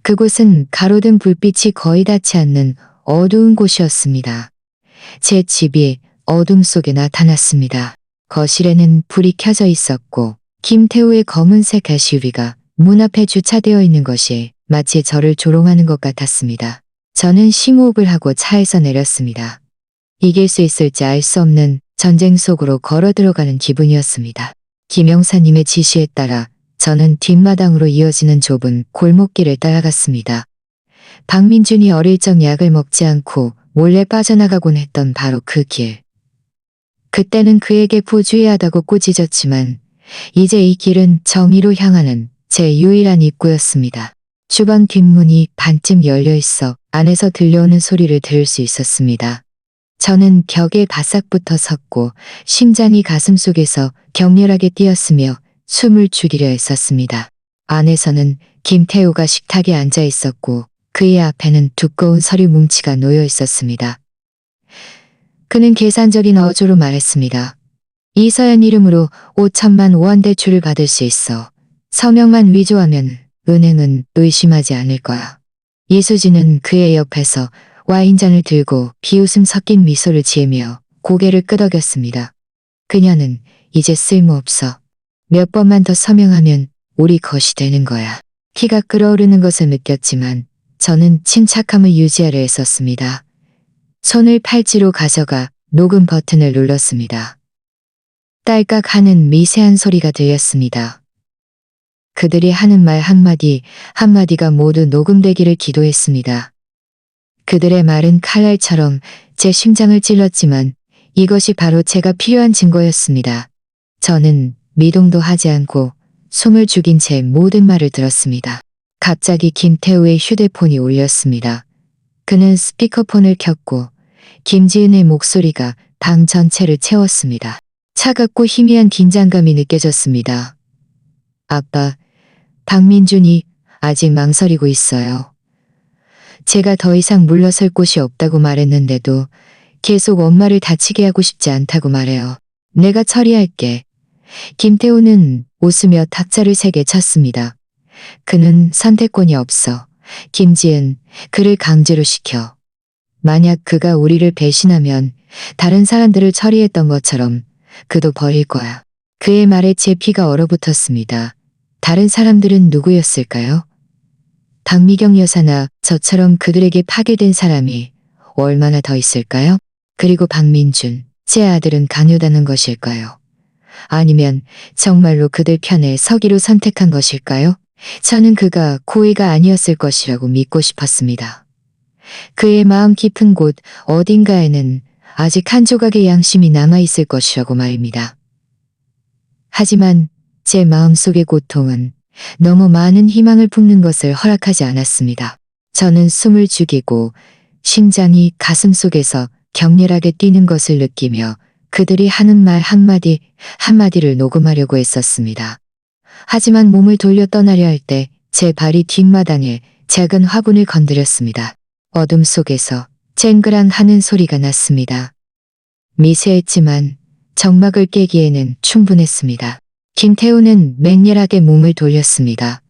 그곳은 가로등 불빛이 거의 닿지 않는 어두운 곳이었습니다. 제 집이 어둠 속에 나타났습니다. 거실에는 불이 켜져 있었고 김태우의 검은색 SUV가 문 앞에 주차되어 있는 것이 마치 저를 조롱하는 것 같았습니다. 저는 심호흡을 하고 차에서 내렸습니다. 이길 수 있을지 알 수 없는 전쟁 속으로 걸어 들어가는 기분이었습니다. 김영사님의 지시에 따라 저는 뒷마당으로 이어지는 좁은 골목길을 따라갔습니다. 박민준이 어릴 적 약을 먹지 않고 몰래 빠져나가곤 했던 바로 그 길. 그때는 그에게 부주의하다고 꾸짖었지만 이제 이 길은 정의로 향하는 제 유일한 입구였습니다. 주방 뒷문이 반쯤 열려 있어 안에서 들려오는 소리를 들을 수 있었습니다. 저는 벽에 바싹 붙어 섰고 심장이 가슴속에서 격렬하게 뛰었으며 숨을 죽이려 했었습니다. 안에서는 김태우가 식탁에 앉아 있었고 그의 앞에는 두꺼운 서류 뭉치가 놓여 있었습니다. 그는 계산적인 어조로 말했습니다. 이서연 이름으로 5천만 원 대출을 받을 수 있어. 서명만 위조하면 은행은 의심하지 않을 거야. 이수진은 그의 옆에서 와인잔을 들고 비웃음 섞인 미소를 지으며 고개를 끄덕였습니다. 그녀는 이제 쓸모없어. 몇 번만 더 서명하면 우리 것이 되는 거야. 키가 끓어오르는 것을 느꼈지만 저는 침착함을 유지하려 했었습니다. 손을 팔찌로 가져가 녹음 버튼을 눌렀습니다. 딸깍 하는 미세한 소리가 들렸습니다. 그들이 하는 말 한마디 한마디가 모두 녹음되기를 기도했습니다. 그들의 말은 칼날처럼 제 심장을 찔렀지만 이것이 바로 제가 필요한 증거였습니다. 저는 미동도 하지 않고 숨을 죽인 채 모든 말을 들었습니다. 갑자기 김태우의 휴대폰이 울렸습니다. 그는 스피커폰을 켰고 김지은의 목소리가 방 전체를 채웠습니다. 차갑고 희미한 긴장감이 느껴졌습니다. 아빠, 박민준이 아직 망설이고 있어요. 제가 더 이상 물러설 곳이 없다고 말했는데도 계속 엄마를 다치게 하고 싶지 않다고 말해요. 내가 처리할게. 김태우는 웃으며 탁자를 3개 쳤습니다. 그는 선택권이 없어. 김지은, 그를 강제로 시켜. 만약 그가 우리를 배신하면 다른 사람들을 처리했던 것처럼 그도 버릴 거야. 그의 말에 제 피가 얼어붙었습니다. 다른 사람들은 누구였을까요? 박미경 여사나 저처럼 그들에게 파괴된 사람이 얼마나 더 있을까요? 그리고 박민준, 제 아들은 강요당한 것일까요? 아니면 정말로 그들 편에 서기로 선택한 것일까요? 저는 그가 고의가 아니었을 것이라고 믿고 싶었습니다. 그의 마음 깊은 곳 어딘가에는 아직 한 조각의 양심이 남아있을 것이라고 말입니다. 하지만 제 마음속의 고통은 너무 많은 희망을 품는 것을 허락하지 않았습니다. 저는 숨을 죽이고 심장이 가슴속에서 격렬하게 뛰는 것을 느끼며 그들이 하는 말 한마디 한마디를 녹음하려고 했었습니다. 하지만 몸을 돌려 떠나려 할 때 제 발이 뒷마당에 작은 화분을 건드렸습니다. 어둠 속에서 쨍그랑 하는 소리가 났습니다. 미세했지만 정막을 깨기에는 충분했습니다. 김태우는 맹렬하게 몸을 돌렸습니다.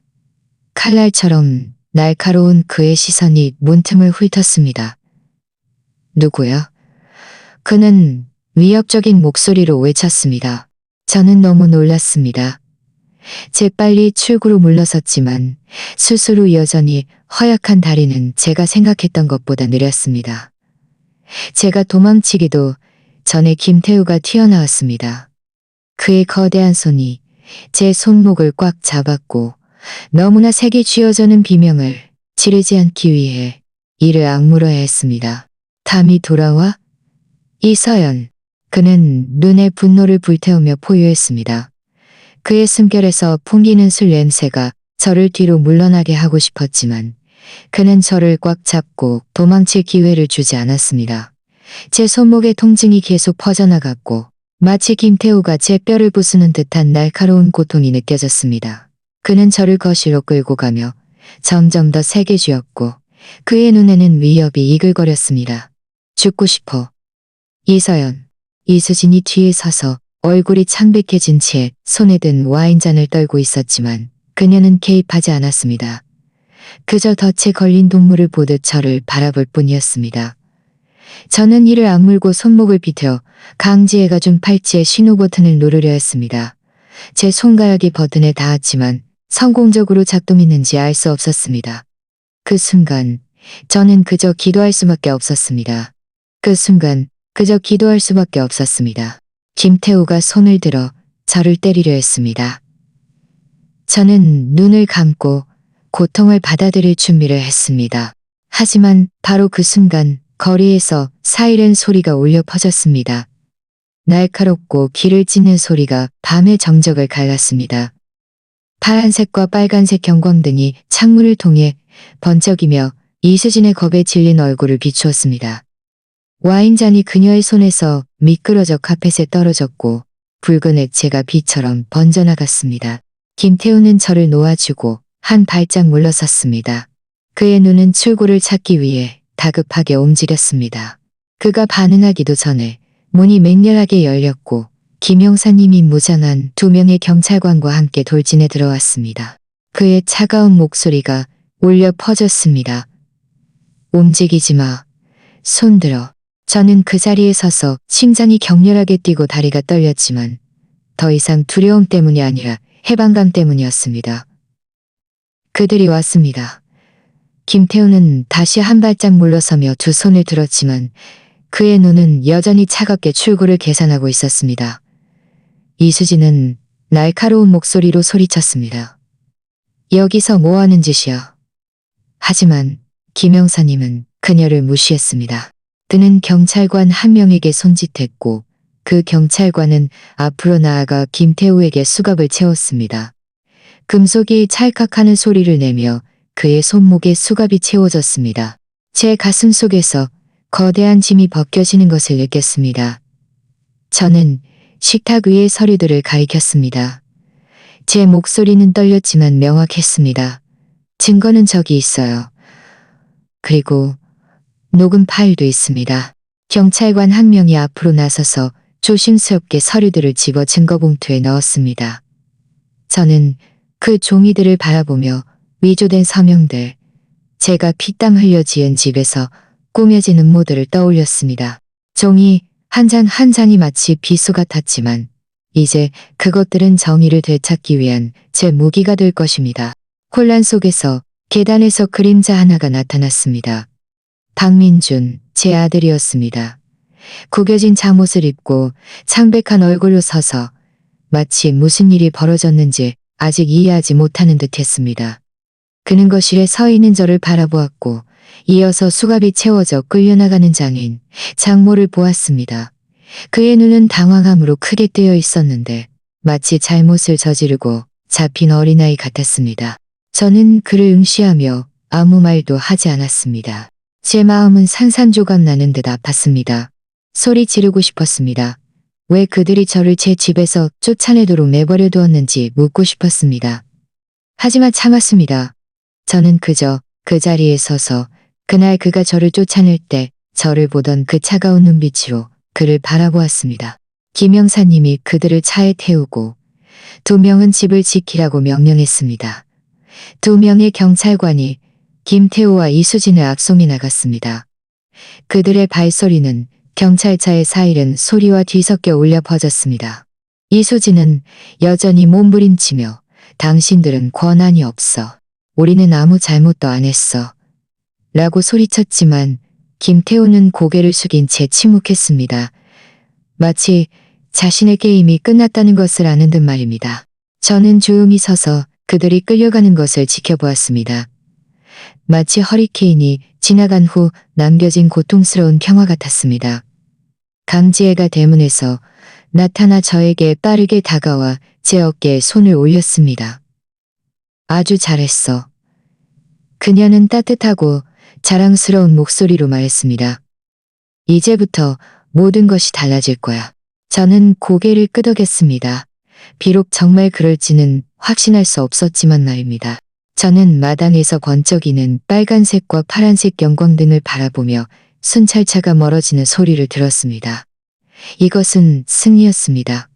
칼날처럼 날카로운 그의 시선이 문틈을 훑었습니다. 누구야? 그는 위협적인 목소리로 외쳤습니다. 저는 너무 놀랐습니다. 재빨리 출구로 물러섰지만 스스로 여전히 허약한 다리는 제가 생각했던 것보다 느렸습니다. 제가 도망치기도 전에 김태우가 튀어나왔습니다. 그의 거대한 손이 제 손목을 꽉 잡았고 너무나 세게 쥐어저는 비명을 지르지 않기 위해 이를 악물어야 했습니다. 담이 돌아와? 이서연. 그는 눈에 분노를 불태우며 포효했습니다. 그의 숨결에서 풍기는 술 냄새가 저를 뒤로 물러나게 하고 싶었지만 그는 저를 꽉 잡고 도망칠 기회를 주지 않았습니다. 제 손목의 통증이 계속 퍼져나갔고 마치 김태우가 제 뼈를 부수는 듯한 날카로운 고통이 느껴졌습니다. 그는 저를 거실로 끌고 가며 점점 더 세게 쥐었고 그의 눈에는 위협이 이글거렸습니다. 죽고 싶어. 이서연. 이수진이 뒤에 서서 얼굴이 창백해진 채 손에 든 와인잔을 떨고 있었지만 그녀는 개입하지 않았습니다. 그저 덫에 걸린 동물을 보듯 저를 바라볼 뿐이었습니다. 저는 이를 악물고 손목을 비틀어 강지혜가 준 팔찌의 신호 버튼을 누르려 했습니다. 제 손가락이 버튼에 닿았지만 성공적으로 작동했는지 알 수 없었습니다. 그 순간 저는 그저 기도할 수밖에 없었습니다. 그 순간 그저 기도할 수밖에 없었습니다. 김태우가 손을 들어 저를 때리려 했습니다. 저는 눈을 감고 고통을 받아들일 준비를 했습니다. 하지만 바로 그 순간 거리에서 사이렌 소리가 울려 퍼졌습니다. 날카롭고 귀를 찢는 소리가 밤의 정적을 갈랐습니다. 파란색과 빨간색 경광등이 창문을 통해 번쩍이며 이수진의 겁에 질린 얼굴을 비추었습니다. 와인잔이 그녀의 손에서 미끄러져 카펫에 떨어졌고 붉은 액체가 비처럼 번져나갔습니다. 김태우는 저를 놓아주고 한 발짝 물러섰습니다. 그의 눈은 출구를 찾기 위해 다급하게 움직였습니다. 그가 반응하기도 전에 문이 맹렬하게 열렸고 김영사님이 무장한 2명의 경찰관과 함께 돌진해 들어왔습니다. 그의 차가운 목소리가 울려 퍼졌습니다. 움직이지 마. 손들어. 저는 그 자리에 서서 심장이 격렬하게 뛰고 다리가 떨렸지만 더 이상 두려움 때문이 아니라 해방감 때문이었습니다. 그들이 왔습니다. 김태우는 다시 한 발짝 물러서며 두 손을 들었지만 그의 눈은 여전히 차갑게 출구를 계산하고 있었습니다. 이수진은 날카로운 목소리로 소리쳤습니다. 여기서 뭐 하는 짓이야? 하지만 김영사님은 그녀를 무시했습니다. 그는 경찰관 한 명에게 손짓했고 그 경찰관은 앞으로 나아가 김태우에게 수갑을 채웠습니다. 금속이 찰칵하는 소리를 내며 그의 손목에 수갑이 채워졌습니다. 제 가슴 속에서 거대한 짐이 벗겨지는 것을 느꼈습니다. 저는 식탁 위의 서류들을 가리켰습니다. 제 목소리는 떨렸지만 명확했습니다. 증거는 저기 있어요. 그리고 녹음 파일도 있습니다. 경찰관 한 명이 앞으로 나서서 조심스럽게 서류들을 집어 증거봉투에 넣었습니다. 저는 그 종이들을 바라보며 위조된 서명들, 제가 피땀 흘려 지은 집에서 꾸며진 음모들을 떠올렸습니다. 종이 한 장 한 장이 마치 비수 같았지만 이제 그것들은 정의를 되찾기 위한 제 무기가 될 것입니다. 혼란 속에서 계단에서 그림자 하나가 나타났습니다. 박민준, 제 아들이었습니다. 구겨진 잠옷을 입고 창백한 얼굴로 서서 마치 무슨 일이 벌어졌는지 아직 이해하지 못하는 듯 했습니다. 그는 거실에 서 있는 저를 바라보았고 이어서 수갑이 채워져 끌려나가는 장인, 장모를 보았습니다. 그의 눈은 당황함으로 크게 뜨여 있었는데 마치 잘못을 저지르고 잡힌 어린아이 같았습니다. 저는 그를 응시하며 아무 말도 하지 않았습니다. 제 마음은 산산조각 나는 듯 아팠습니다. 소리 지르고 싶었습니다. 왜 그들이 저를 제 집에서 쫓아내도록 내버려 두었는지 묻고 싶었습니다. 하지만 참았습니다. 저는 그저 그 자리에 서서 그날 그가 저를 쫓아낼 때 저를 보던 그 차가운 눈빛으로 그를 바라보았습니다. 김 형사님이 그들을 차에 태우고 2명은 집을 지키라고 명령했습니다. 2명의 경찰관이 김태호와 이수진을 앞송이 나갔습니다. 그들의 발소리는 경찰차의 사이른 소리와 뒤섞여 울려 퍼졌습니다. 이수진은 여전히 몸부림치며 당신들은 권한이 없어. 우리는 아무 잘못도 안 했어. 라고 소리쳤지만 김태호는 고개를 숙인 채 침묵했습니다. 마치 자신의 게임이 끝났다는 것을 아는 듯 말입니다. 저는 조용히 서서 그들이 끌려가는 것을 지켜보았습니다. 마치 허리케인이 지나간 후 남겨진 고통스러운 평화 같았습니다. 강지혜가 대문에서 나타나 저에게 빠르게 다가와 제 어깨에 손을 올렸습니다. 아주 잘했어. 그녀는 따뜻하고 자랑스러운 목소리로 말했습니다. 이제부터 모든 것이 달라질 거야. 저는 고개를 끄덕였습니다. 비록 정말 그럴지는 확신할 수 없었지만 말입니다. 저는 마당에서 번쩍이는 빨간색과 파란색 경광등을 바라보며 순찰차가 멀어지는 소리를 들었습니다. 이것은 승리였습니다.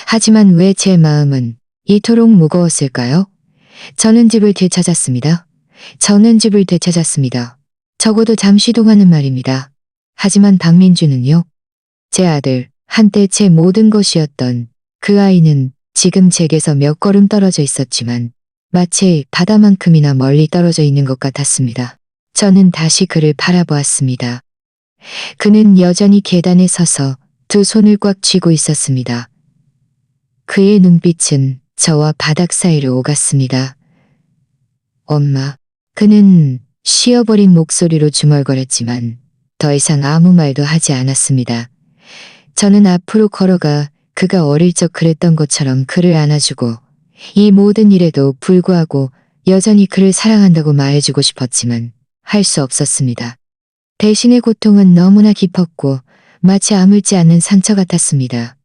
하지만 왜 제 마음은 이토록 무거웠을까요? 저는 집을 되찾았습니다. 적어도 잠시 동안은 말입니다. 하지만 박민주는요? 제 아들, 한때 제 모든 것이었던 그 아이는 지금 제게서 몇 걸음 떨어져 있었지만 마치 바다만큼이나 멀리 떨어져 있는 것 같았습니다. 저는 다시 그를 바라보았습니다. 그는 여전히 계단에 서서 2 손을 꽉 쥐고 있었습니다. 그의 눈빛은 저와 바닥 사이로 오갔습니다. 엄마. 그는 쉬어버린 목소리로 중얼거렸지만 더 이상 아무 말도 하지 않았습니다. 저는 앞으로 걸어가 그가 어릴 적 그랬던 것처럼 그를 안아주고 이 모든 일에도 불구하고 여전히 그를 사랑한다고 말해주고 싶었지만 할 수 없었습니다. 대신의 고통은 너무나 깊었고 마치 아물지 않는 상처 같았습니다.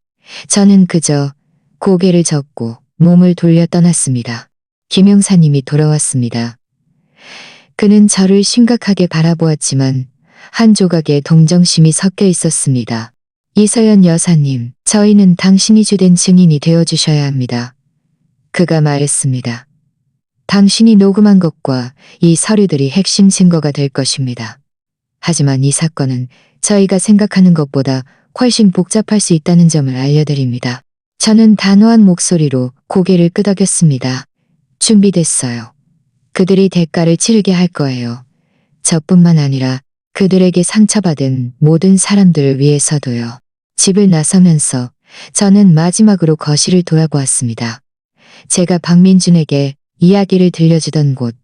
저는 그저 고개를 젓고 몸을 돌려 떠났습니다. 김 형사님이 돌아왔습니다. 그는 저를 심각하게 바라보았지만 한 조각의 동정심이 섞여 있었습니다. 이서연 여사님, 저희는 당신이 주된 증인이 되어주셔야 합니다. 그가 말했습니다. 당신이 녹음한 것과 이 서류들이 핵심 증거가 될 것입니다. 하지만 이 사건은 저희가 생각하는 것보다 훨씬 복잡할 수 있다는 점을 알려드립니다. 저는 단호한 목소리로 고개를 끄덕였습니다. 준비됐어요. 그들이 대가를 치르게 할 거예요. 저뿐만 아니라 그들에게 상처받은 모든 사람들을 위해서도요. 집을 나서면서 저는 마지막으로 거실을 돌아보았습니다. 제가 박민준에게 이야기를 들려주던 곳,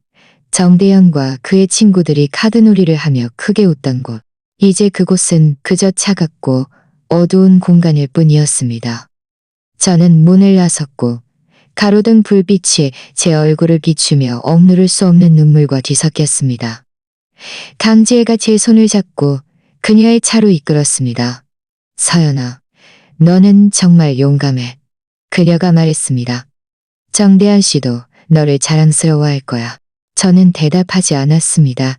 정대현과 그의 친구들이 카드놀이를 하며 크게 웃던 곳, 이제 그곳은 그저 차갑고 어두운 공간일 뿐이었습니다. 저는 문을 나섰고 가로등 불빛이 제 얼굴을 비추며 억누를 수 없는 눈물과 뒤섞였습니다. 강지혜가 제 손을 잡고 그녀의 차로 이끌었습니다. 서연아, 너는 정말 용감해. 그녀가 말했습니다. 정대한 씨도 너를 자랑스러워할 거야. 저는 대답하지 않았습니다.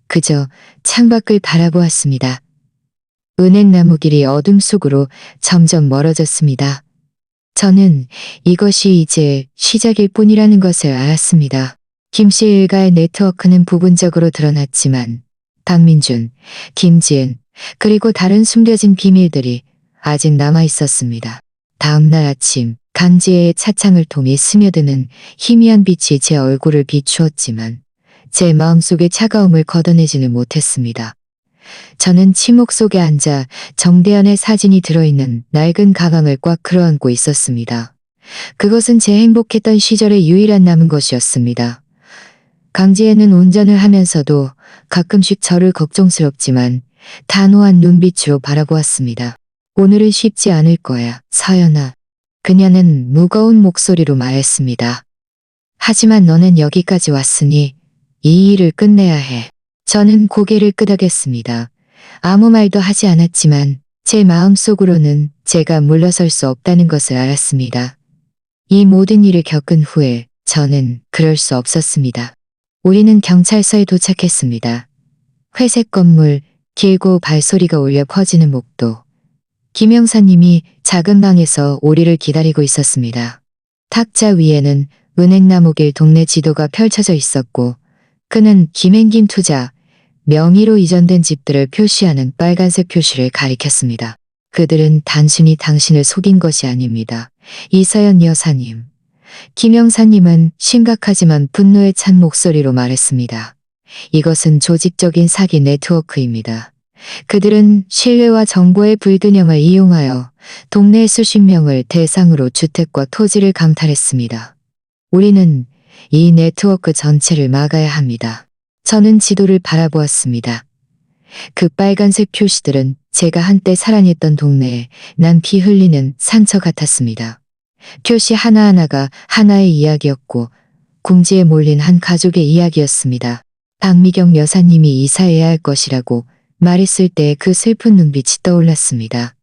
그저 창밖을 바라보았습니다. 은행나무 길이 어둠 속으로 점점 멀어졌습니다. 저는 이것이 이제 시작일 뿐이라는 것을 알았습니다. 김씨 일가의 네트워크는 부분적으로 드러났지만 박민준, 김지은, 그리고 다른 숨겨진 비밀들이 아직 남아 있었습니다. 다음 날 아침 강지혜의 차창을 통해 스며드는 희미한 빛이 제 얼굴을 비추었지만 제 마음속의 차가움을 걷어내지는 못했습니다. 저는 침묵 속에 앉아 정대현의 사진이 들어있는 낡은 가방을 꽉 끌어안고 있었습니다. 그것은 제 행복했던 시절의 유일한 남은 것이었습니다. 강지혜는 운전을 하면서도 가끔씩 저를 걱정스럽지만 단호한 눈빛으로 바라보았습니다. 오늘은 쉽지 않을 거야, 서연아. 그녀는 무거운 목소리로 말했습니다. 하지만 너는 여기까지 왔으니 이 일을 끝내야 해. 저는 고개를 끄덕였습니다. 아무 말도 하지 않았지만 제 마음속으로는 제가 물러설 수 없다는 것을 알았습니다. 이 모든 일을 겪은 후에 저는 그럴 수 없었습니다. 우리는 경찰서에 도착했습니다. 회색 건물, 길고 발소리가 울려 퍼지는 목도. 김 형사님이 작은 방에서 우리를 기다리고 있었습니다. 탁자 위에는 은행나무길 동네 지도가 펼쳐져 있었고 그는 김행김 투자, 명의로 이전된 집들을 표시하는 빨간색 표시를 가리켰습니다. 그들은 단순히 당신을 속인 것이 아닙니다. 이서연 여사님. 김 형사님은 심각하지만 분노에 찬 목소리로 말했습니다. 이것은 조직적인 사기 네트워크입니다. 그들은 신뢰와 정보의 불균형을 이용하여 동네 수십 명을 대상으로 주택과 토지를 강탈했습니다. 우리는 이 네트워크 전체를 막아야 합니다. 저는 지도를 바라보았습니다. 그 빨간색 표시들은 제가 한때 사랑했던 동네에 난 피 흘리는 상처 같았습니다. 표시 하나하나가 하나의 이야기였고 궁지에 몰린 한 가족의 이야기였습니다. 박미경 여사님이 이사해야 할 것이라고 말했을 때 그 슬픈 눈빛이 떠올랐습니다.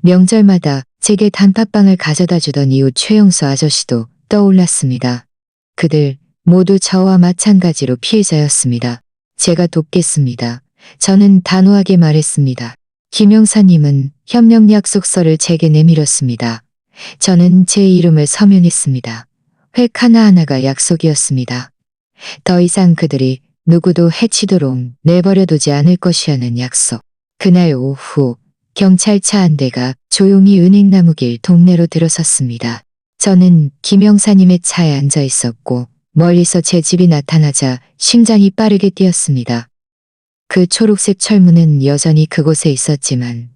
명절마다 제게 단팥빵을 가져다 주던 이웃 최영수 아저씨도 떠올랐습니다. 그들 모두 저와 마찬가지로 피해자였습니다. 제가 돕겠습니다. 저는 단호하게 말했습니다. 김 형사님은 협력 약속서를 제게 내밀었습니다. 저는 제 이름을 서명했습니다. 획 하나하나가 약속이었습니다. 더 이상 그들이 누구도 해치도록 내버려두지 않을 것이라는 약속. 그날 오후 경찰차 한 대가 조용히 은행나무길 동네로 들어섰습니다. 저는 김 형사님의 차에 앉아 있었고 멀리서 제 집이 나타나자 심장이 빠르게 뛰었습니다. 그 초록색 철문은 여전히 그곳에 있었지만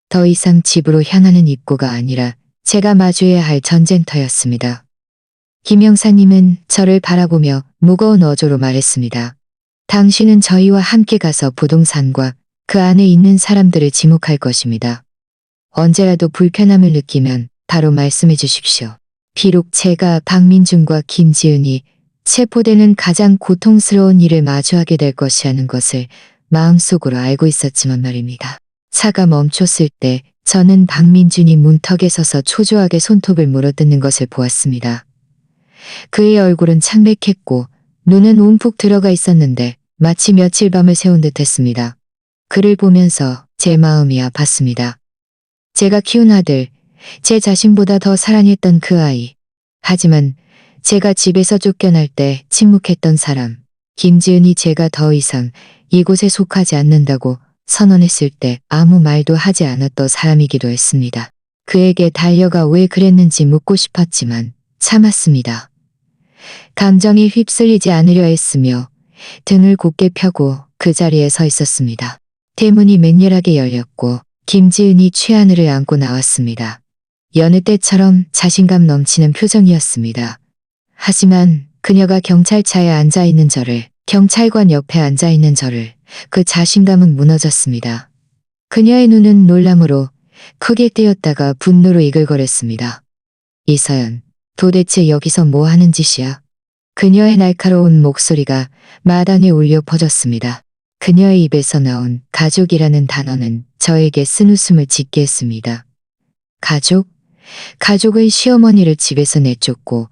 더 이상 집으로 향하는 입구가 아니라 제가 마주해야 할 전쟁터였습니다. 김 형사님은 저를 바라보며 무거운 어조로 말했습니다. 당신은 저희와 함께 가서 부동산과 그 안에 있는 사람들을 지목할 것입니다. 언제라도 불편함을 느끼면 바로 말씀해 주십시오. 비록 제가 박민준과 김지은이 체포되는 가장 고통스러운 일을 마주하게 될 것이라는 것을 마음속으로 알고 있었지만 말입니다. 차가 멈췄을 때 저는 박민준이 문턱에 서서 초조하게 손톱을 물어뜯는 것을 보았습니다. 그의 얼굴은 창백했고 눈은 움푹 들어가 있었는데 마치 며칠 밤을 새운 듯 했습니다. 그를 보면서 제 마음이 아팠습니다. 제가 키운 아들, 제 자신보다 더 사랑했던 그 아이. 하지만 제가 집에서 쫓겨날 때 침묵했던 사람, 김지은이 제가 더 이상 이곳에 속하지 않는다고 선언했을 때 아무 말도 하지 않았던 사람이기도 했습니다. 그에게 달려가 왜 그랬는지 묻고 싶었지만 참았습니다. 감정에 휩쓸리지 않으려 했으며 등을 곧게 펴고 그 자리에 서 있었습니다. 대문이 맹렬하게 열렸고 김지은이 최하늘을 안고 나왔습니다. 여느 때처럼 자신감 넘치는 표정이었습니다. 하지만 그녀가 경찰차에 앉아있는 저를, 경찰관 옆에 앉아있는 저를, 그 자신감은 무너졌습니다. 그녀의 눈은 놀람으로 크게 떼었다가 분노로 이글거렸습니다. 이서연, 도대체 여기서 뭐 하는 짓이야? 그녀의 날카로운 목소리가 마당에 울려 퍼졌습니다. 그녀의 입에서 나온 가족이라는 단어는 저에게 쓴웃음을 짓게 했습니다. 가족? 가족의 시어머니를 집에서 내쫓고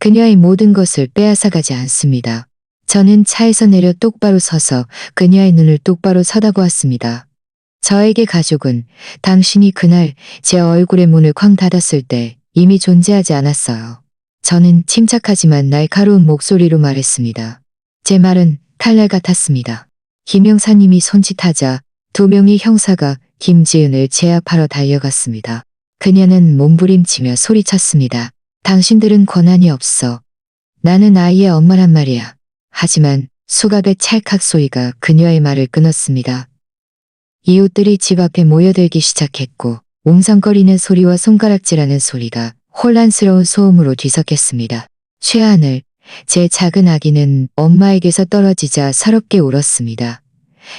그녀의 모든 것을 빼앗아가지 않습니다. 저는 차에서 내려 똑바로 서서 그녀의 눈을 똑바로 쳐다보았습니다. 저에게 가족은 당신이 그날 제 얼굴에 문을 쾅 닫았을 때 이미 존재하지 않았어요. 저는 침착하지만 날카로운 목소리로 말했습니다. 제 말은 칼날 같았습니다. 김 형사님이 손짓하자 두 명의 형사가 김지은을 제압하러 달려갔습니다. 그녀는 몸부림치며 소리쳤습니다. 당신들은 권한이 없어. 나는 아이의 엄마란 말이야. 하지만 수갑의 찰칵 소리가 그녀의 말을 끊었습니다. 이웃들이 집 앞에 모여들기 시작했고 웅성거리는 소리와 손가락질하는 소리가 혼란스러운 소음으로 뒤섞였습니다. 최하늘, 제 작은 아기는 엄마에게서 떨어지자 서럽게 울었습니다.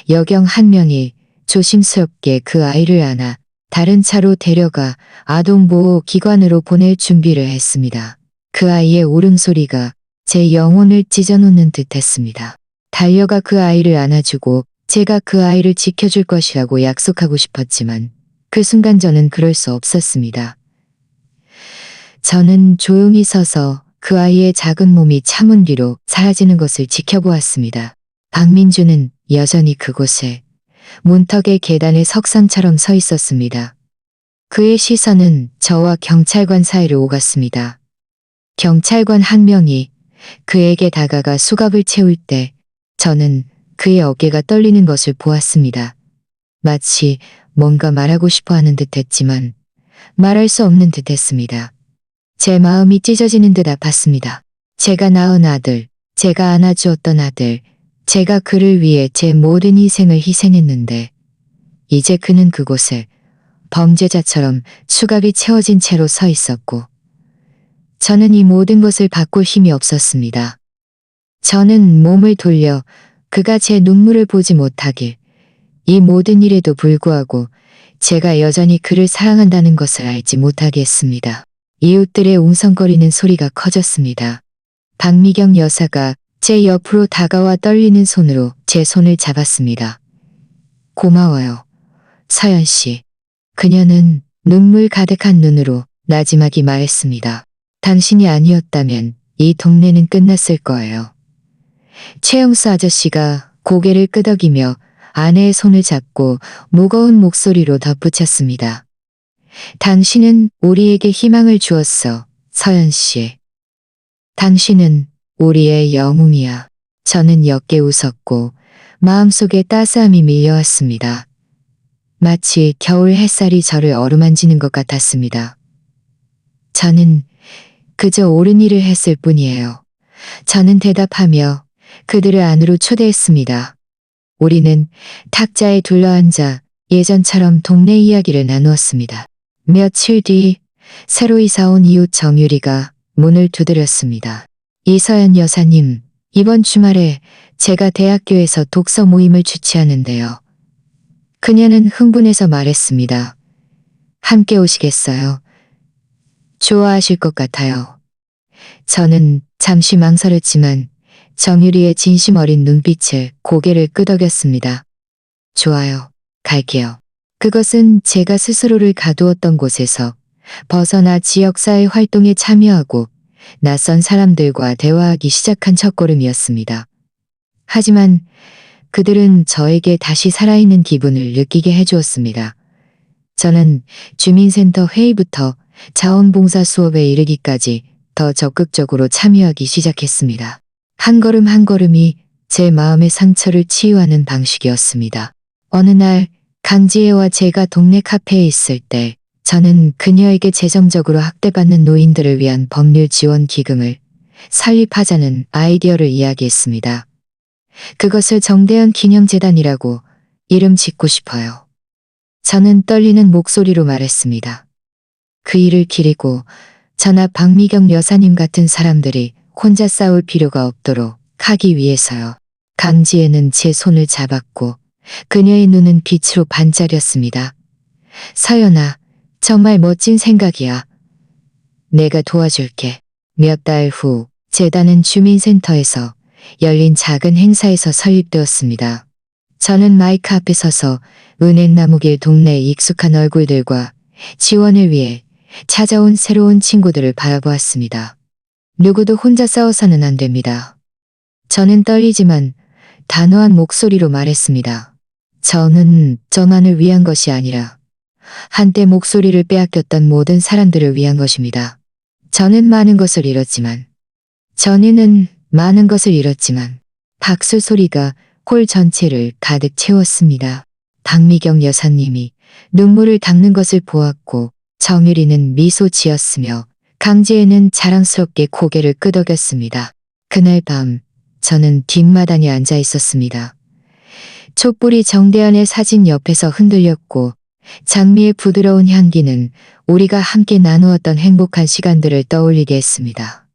여경 한 명이 조심스럽게 그 아이를 안아 다른 차로 데려가 아동보호기관으로 보낼 준비를 했습니다. 그 아이의 울음소리가 제 영혼을 찢어놓는 듯 했습니다. 달려가 그 아이를 안아주고 제가 그 아이를 지켜줄 것이라고 약속하고 싶었지만 그 순간 저는 그럴 수 없었습니다. 저는 조용히 서서 그 아이의 작은 몸이 차문 뒤로 사라지는 것을 지켜보았습니다. 박민주는 여전히 그곳에 문턱의 계단에 석상처럼 서 있었습니다. 그의 시선은 저와 경찰관 사이를 오갔습니다. 경찰관 한 명이 그에게 다가가 수갑을 채울 때 저는 그의 어깨가 떨리는 것을 보았습니다. 마치 뭔가 말하고 싶어 하는 듯 했지만 말할 수 없는 듯 했습니다. 제 마음이 찢어지는 듯 아팠습니다. 제가 낳은 아들, 제가 안아주었던 아들, 제가 그를 위해 제 모든 인생을 희생했는데 이제 그는 그곳에 범죄자처럼 수갑이 채워진 채로 서 있었고 저는 이 모든 것을 바꿀 힘이 없었습니다. 저는 몸을 돌려 그가 제 눈물을 보지 못하길, 이 모든 일에도 불구하고 제가 여전히 그를 사랑한다는 것을 알지 못하게 했습니다. 이웃들의 웅성거리는 소리가 커졌습니다. 박미경 여사가 제 옆으로 다가와 떨리는 손으로 제 손을 잡았습니다. 고마워요, 서연 씨. 그녀는 눈물 가득한 눈으로 나지막이 말했습니다. 당신이 아니었다면 이 동네는 끝났을 거예요. 최영수 아저씨가 고개를 끄덕이며 아내의 손을 잡고 무거운 목소리로 덧붙였습니다. 당신은 우리에게 희망을 주었어, 서연 씨. 당신은 우리의 영웅이야. 저는 옅게 웃었고 마음속에 따스함이 밀려왔습니다. 마치 겨울 햇살이 저를 어루만지는 것 같았습니다. 저는 그저 옳은 일을 했을 뿐이에요. 저는 대답하며 그들을 안으로 초대했습니다. 우리는 탁자에 둘러앉아 예전처럼 동네 이야기를 나누었습니다. 며칠 뒤 새로 이사온 이웃 정유리가 문을 두드렸습니다. 이서연 여사님, 이번 주말에 제가 대학교에서 독서 모임을 주최하는데요. 그녀는 흥분해서 말했습니다. 함께 오시겠어요? 좋아하실 것 같아요. 저는 잠시 망설였지만 정유리의 진심 어린 눈빛에 고개를 끄덕였습니다. 좋아요. 갈게요. 그것은 제가 스스로를 가두었던 곳에서 벗어나 지역사회 활동에 참여하고 낯선 사람들과 대화하기 시작한 첫걸음이었습니다. 하지만 그들은 저에게 다시 살아있는 기분을 느끼게 해주었습니다. 저는 주민센터 회의부터 자원봉사 수업에 이르기까지 더 적극적으로 참여하기 시작했습니다. 한 걸음 한 걸음이 제 마음의 상처를 치유하는 방식이었습니다. 어느 날 강지혜와 제가 동네 카페에 있을 때 저는 그녀에게 재정적으로 학대받는 노인들을 위한 법률 지원 기금을 설립하자는 아이디어를 이야기했습니다. 그것을 정대현 기념재단이라고 이름 짓고 싶어요. 저는 떨리는 목소리로 말했습니다. 그 일을 기리고 저나 박미경 여사님 같은 사람들이 혼자 싸울 필요가 없도록 하기 위해서요. 강지혜는 제 손을 잡았고 그녀의 눈은 빛으로 반짝였습니다. 서연아, 정말 멋진 생각이야. 내가 도와줄게. 몇 달 후 재단은 주민센터에서 열린 작은 행사에서 설립되었습니다. 저는 마이크 앞에 서서 은행나무길 동네의 익숙한 얼굴들과 지원을 위해 찾아온 새로운 친구들을 바라보았습니다. 누구도 혼자 싸워서는 안 됩니다. 저는 떨리지만 단호한 목소리로 말했습니다. 저는 저만을 위한 것이 아니라 한때 목소리를 빼앗겼던 모든 사람들을 위한 것입니다. 저는 많은 것을 잃었지만, 전에는 많은 것을 잃었지만 박수 소리가 홀 전체를 가득 채웠습니다. 박미경 여사님이 눈물을 닦는 것을 보았고 정유리는 미소 지었으며 강지혜는 자랑스럽게 고개를 끄덕였습니다. 그날 밤 저는 뒷마당에 앉아 있었습니다. 촛불이 정대현의 사진 옆에서 흔들렸고 장미의 부드러운 향기는 우리가 함께 나누었던 행복한 시간들을 떠올리게 했습니다.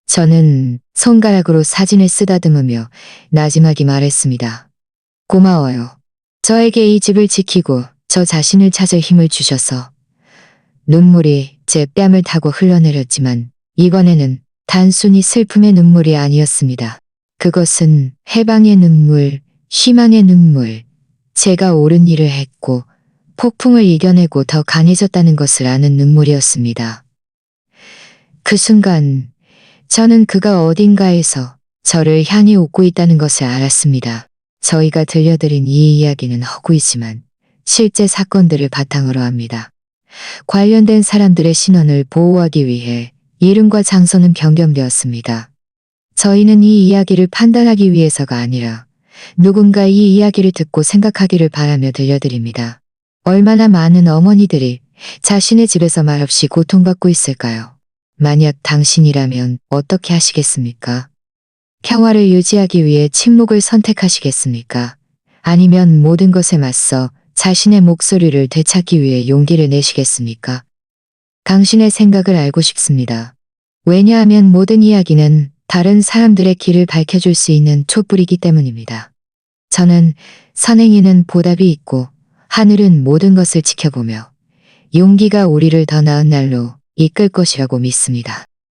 저는 손가락으로 사진을 쓰다듬으며 나지막이 말했습니다. 고마워요. 저에게 이 집을 지키고 저 자신을 찾을 힘을 주셔서. 눈물이 제 뺨을 타고 흘러내렸지만 이번에는 단순히 슬픔의 눈물이 아니었습니다. 그것은 해방의 눈물, 희망의 눈물, 제가 옳은 일을 했고 폭풍을 이겨내고 더 강해졌다는 것을 아는 눈물이었습니다. 그 순간 저는 그가 어딘가에서 저를 향해 웃고 있다는 것을 알았습니다. 저희가 들려드린 이 이야기는 허구이지만 실제 사건들을 바탕으로 합니다. 관련된 사람들의 신원을 보호하기 위해 이름과 장소는 변경되었습니다. 저희는 이 이야기를 판단하기 위해서가 아니라 누군가 이 이야기를 듣고 생각하기를 바라며 들려드립니다. 얼마나 많은 어머니들이 자신의 집에서 말없이 고통받고 있을까요? 만약 당신이라면 어떻게 하시겠습니까? 평화를 유지하기 위해 침묵을 선택하시겠습니까? 아니면 모든 것에 맞서 자신의 목소리를 되찾기 위해 용기를 내시겠습니까? 당신의 생각을 알고 싶습니다. 왜냐하면 모든 이야기는 다른 사람들의 길을 밝혀줄 수 있는 촛불이기 때문입니다. 저는 선행에는 보답이 있고 하늘은 모든 것을 지켜보며 용기가 우리를 더 나은 날로 이끌 것이라고 믿습니다.